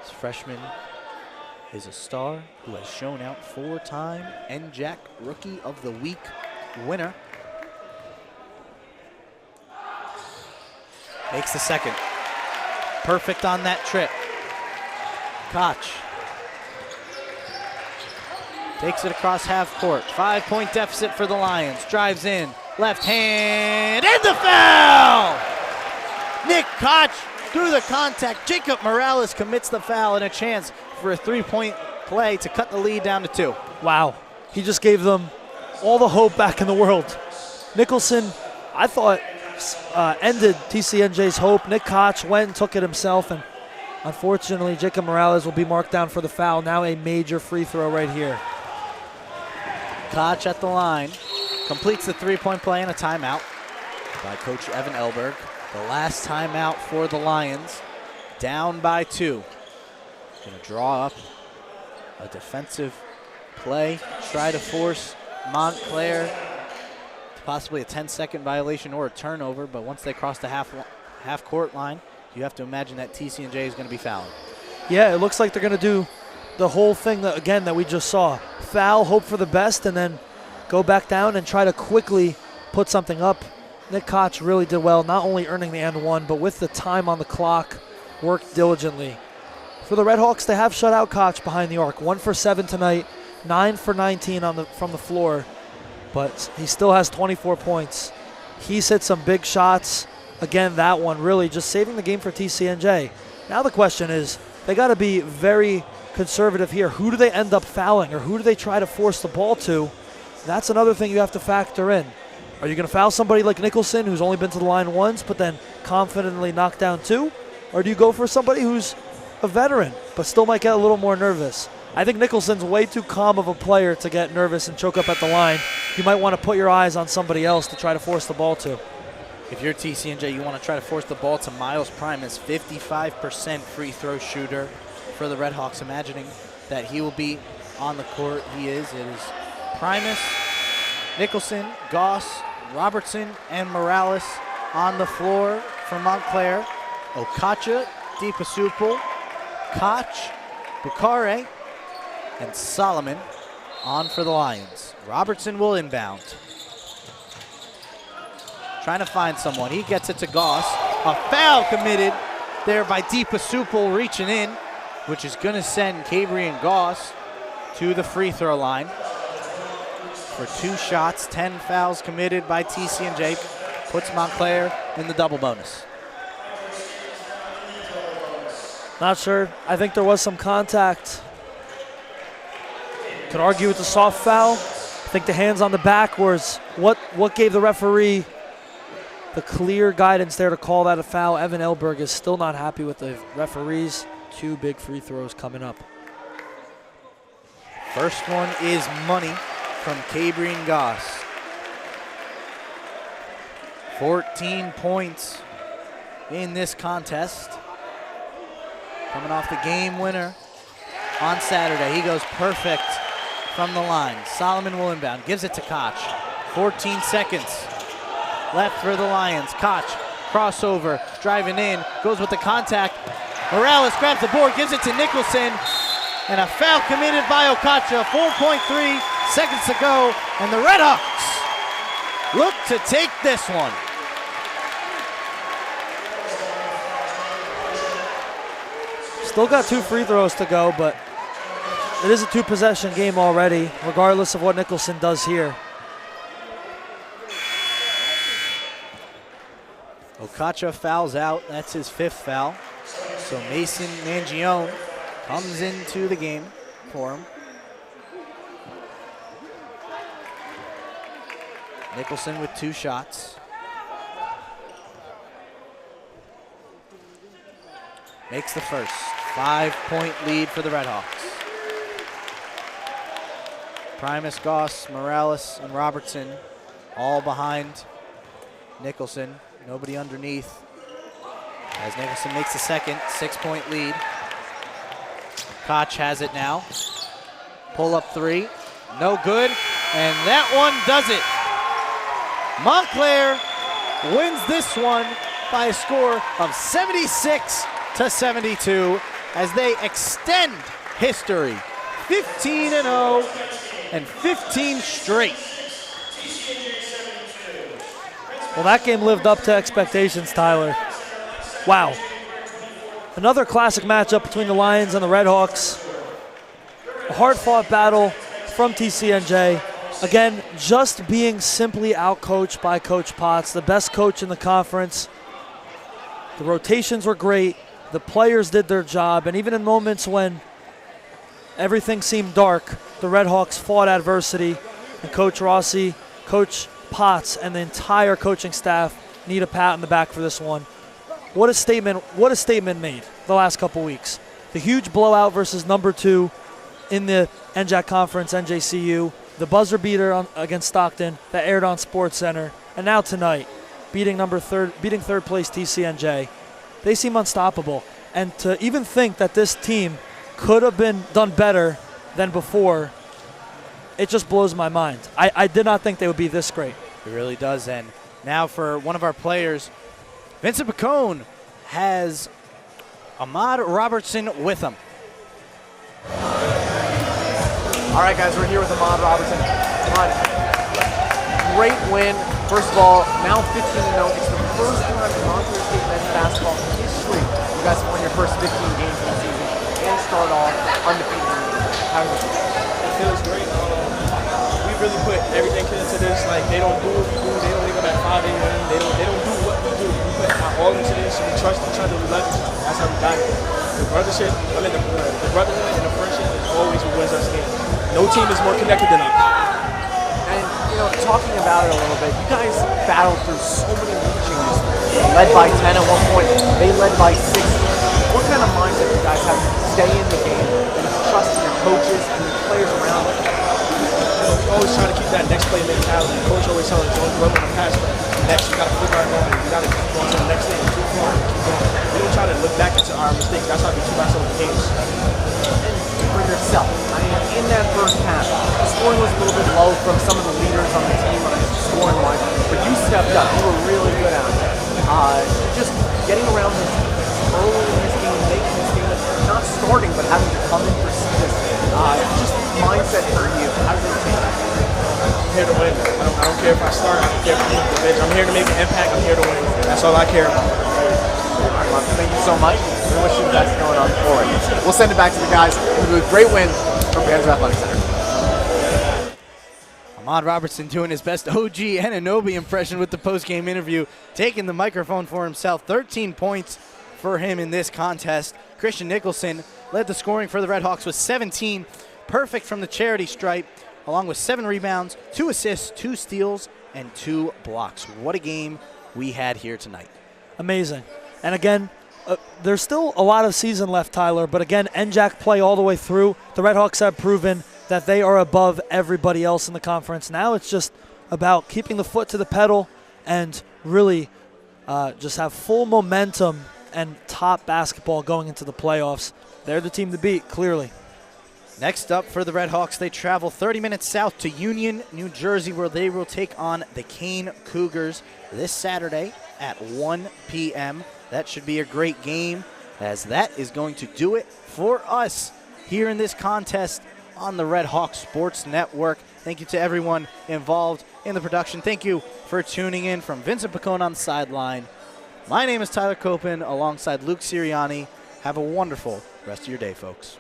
This freshman is a star who has shown out 4-time NJAC Rookie of the Week winner. Makes the second. Perfect on that trip. Koch takes it across half court. 5-point deficit for the Lions. Drives in. Left hand. And the foul! Nick Koch through the contact. Jacob Morales commits the foul, and a chance for a 3-point play to cut the lead down to 2. Wow. He just gave them all the hope back in the world. Nicholson, I thought, ended TCNJ's hope. Nick Koch went and took it himself, and Unfortunately, Jacob Morales will be marked down for the foul. Now a major free throw right here. Koch at the line. Completes the three-point play and a timeout by Coach Evan Elberg. The last timeout for the Lions. Down by 2. Going to draw up a defensive play. Try to force Montclair to possibly a 10-second violation or a turnover. But once they cross the half-court line, you have to imagine that TCNJ is going to be fouling. Yeah, it looks like they're going to do the whole thing that we just saw. Foul, hope for the best, and then go back down and try to quickly put something up. Nick Koch really did well, not only earning the and one, but with the time on the clock, worked diligently. For the Redhawks, they have shut out Koch behind the arc. 1 for 7 tonight, 9 for 19 from the floor, but he still has 24 points. He's hit some big shots. Again, that one really just saving the game for TCNJ. Now the question is, they got to be very conservative here. Who do they end up fouling, or who do they try to force the ball to? That's another thing you have to factor in. Are you going to foul somebody like Nicholson, who's only been to the line once, but then confidently knock down 2? Or do you go for somebody who's a veteran, but still might get a little more nervous? I think Nicholson's way too calm of a player to get nervous and choke up at the line. You might want to put your eyes on somebody else to try to force the ball to. If you're TCNJ, you want to try to force the ball to Miles Primus, 55% free throw shooter for the Redhawks, imagining that he will be on the court. He is. It is Primus, Nicholson, Goss, Robertson, and Morales on the floor for Montclair. Okacha, Deepasupul, Koch, Bukhare, and Solomon on for the Lions. Robertson will inbound. Trying to find someone. He gets it to Goss. A foul committed there by Deepasupul reaching in, which is going to send Cabrian Goss to the free throw line for 2 shots. 10 fouls committed by TCNJ. Puts Montclair in the double bonus. Not sure. I think there was some contact. Could argue it's a soft foul. I think the hands on the back was what gave the referee the clear guidance there to call that a foul. Evan Elberg is still not happy with the referees. 2 big free throws coming up. First one is money from Cabrian Goss. 14 points in this contest. Coming off the game winner on Saturday. He goes perfect from the line. Solomon will inbound, gives it to Koch. 14 seconds left for the Lions. Koch, crossover, driving in, goes with the contact. Morales grabs the board, gives it to Nicholson, and a foul committed by Okacha. 4.3 seconds to go, and the Redhawks look to take this one. Still got 2 free throws to go, but it is a 2-possession game already, regardless of what Nicholson does here. Okacha fouls out. That's his 5th foul. So Mason Mangione comes into the game for him. Nicholson with 2 shots. Makes the first. 5-point lead for the Redhawks. Primus, Goss, Morales, and Robertson all behind Nicholson. Nobody underneath. As Nicholson makes the second, 6-point lead. Koch has it now. Pull up 3, no good, and that one does it. Montclair wins this one by a score of 76-72 as they extend history. 15-0 and 15 straight. Well, that game lived up to expectations, Tyler. Wow. Another classic matchup between the Lions and the Redhawks. A hard-fought battle from TCNJ. Again, just being simply outcoached by Coach Potts, the best coach in the conference. The rotations were great. The players did their job. And even in moments when everything seemed dark, the Redhawks fought adversity. And Coach Rossi, Coach Potts, and the entire coaching staff need a pat on the back for this one. what a statement made the last couple weeks. The huge blowout versus number 2 in the NJAC Conference, NJCU, the buzzer beater against Stockton that aired on SportsCenter, and now tonight, beating third place TCNJ. They seem unstoppable. And to even think that this team could have been done better than before, it just blows my mind. I did not think they would be this great. It really does. And now for one of our players, Vincent Picone has Ahmad Robertson with him. All right, guys, we're here with Ahmad Robertson. Ahmad, great win. First of all, now 15-0. It's the first time in Montclair State men's basketball history you guys have won your first 15 games of the season and start off undefeated. How does it feel? It feels great. We really put everything into this. Like, they don't do what we do. They don't leave them at 5 a.m. They don't do what we do. We put our all into this. We trust each other. We love each other. That's how we got it. The brothership, the brotherhood and the friendship is always what wins us games. No team is more connected than us. And, you know, talking about it a little bit, you guys battled through so many lead changes. Led by 10 at one point. They led by 6. What kind of mindset do you guys have to stay in the game and trust your coaches and the players around you? We always try to keep that next play mentality. Coach always tells us, don't dwell on the past play. Next, you got to flip our going. You got to keep going to the next thing. Keep going. We don't try to look back into our mistakes. That's how we keep ourselves engaged. And for yourself, I mean, in that first half, the scoring was a little bit low from some of the leaders on the team on the scoring line, but you stepped up. You were really good at it. Just getting around this early in this game, making this game, not starting, but having to come in for this. Just mindset for you. How does it change? I'm here to win. I don't care if I start. I don't care if I leave the bench. I'm here to make an impact. I'm here to win. That's all I care about. All right, well, thank you so much. We wish you the best going on forward. We'll send it back to the guys. It was a great win from Kansas Athletic Center. Ahmad Robertson doing his best OG Anunoby impression with the post-game interview, taking the microphone for himself. 13 points for him in this contest. Christian Nicholson led the scoring for the Redhawks with 17, perfect from the charity stripe, along with 7 rebounds, 2 assists, 2 steals, and 2 blocks. What a game we had here tonight. Amazing. And again, there's still a lot of season left, Tyler, but again, NJAC play all the way through. The Redhawks have proven that they are above everybody else in the conference. Now it's just about keeping the foot to the pedal and really just have full momentum and top basketball going into the playoffs. They're the team to beat, clearly. Next up for the Redhawks, they travel 30 minutes south to Union, New Jersey, where they will take on the Kane Cougars this Saturday at 1 p.m. That should be a great game, as that is going to do it for us here in this contest on the Red Hawk Sports Network. Thank you to everyone involved in the production. Thank you for tuning in. From Vincent Picone on the sideline, my name is Tyler Copen alongside Luke Sirianni. Have a wonderful rest of your day, folks.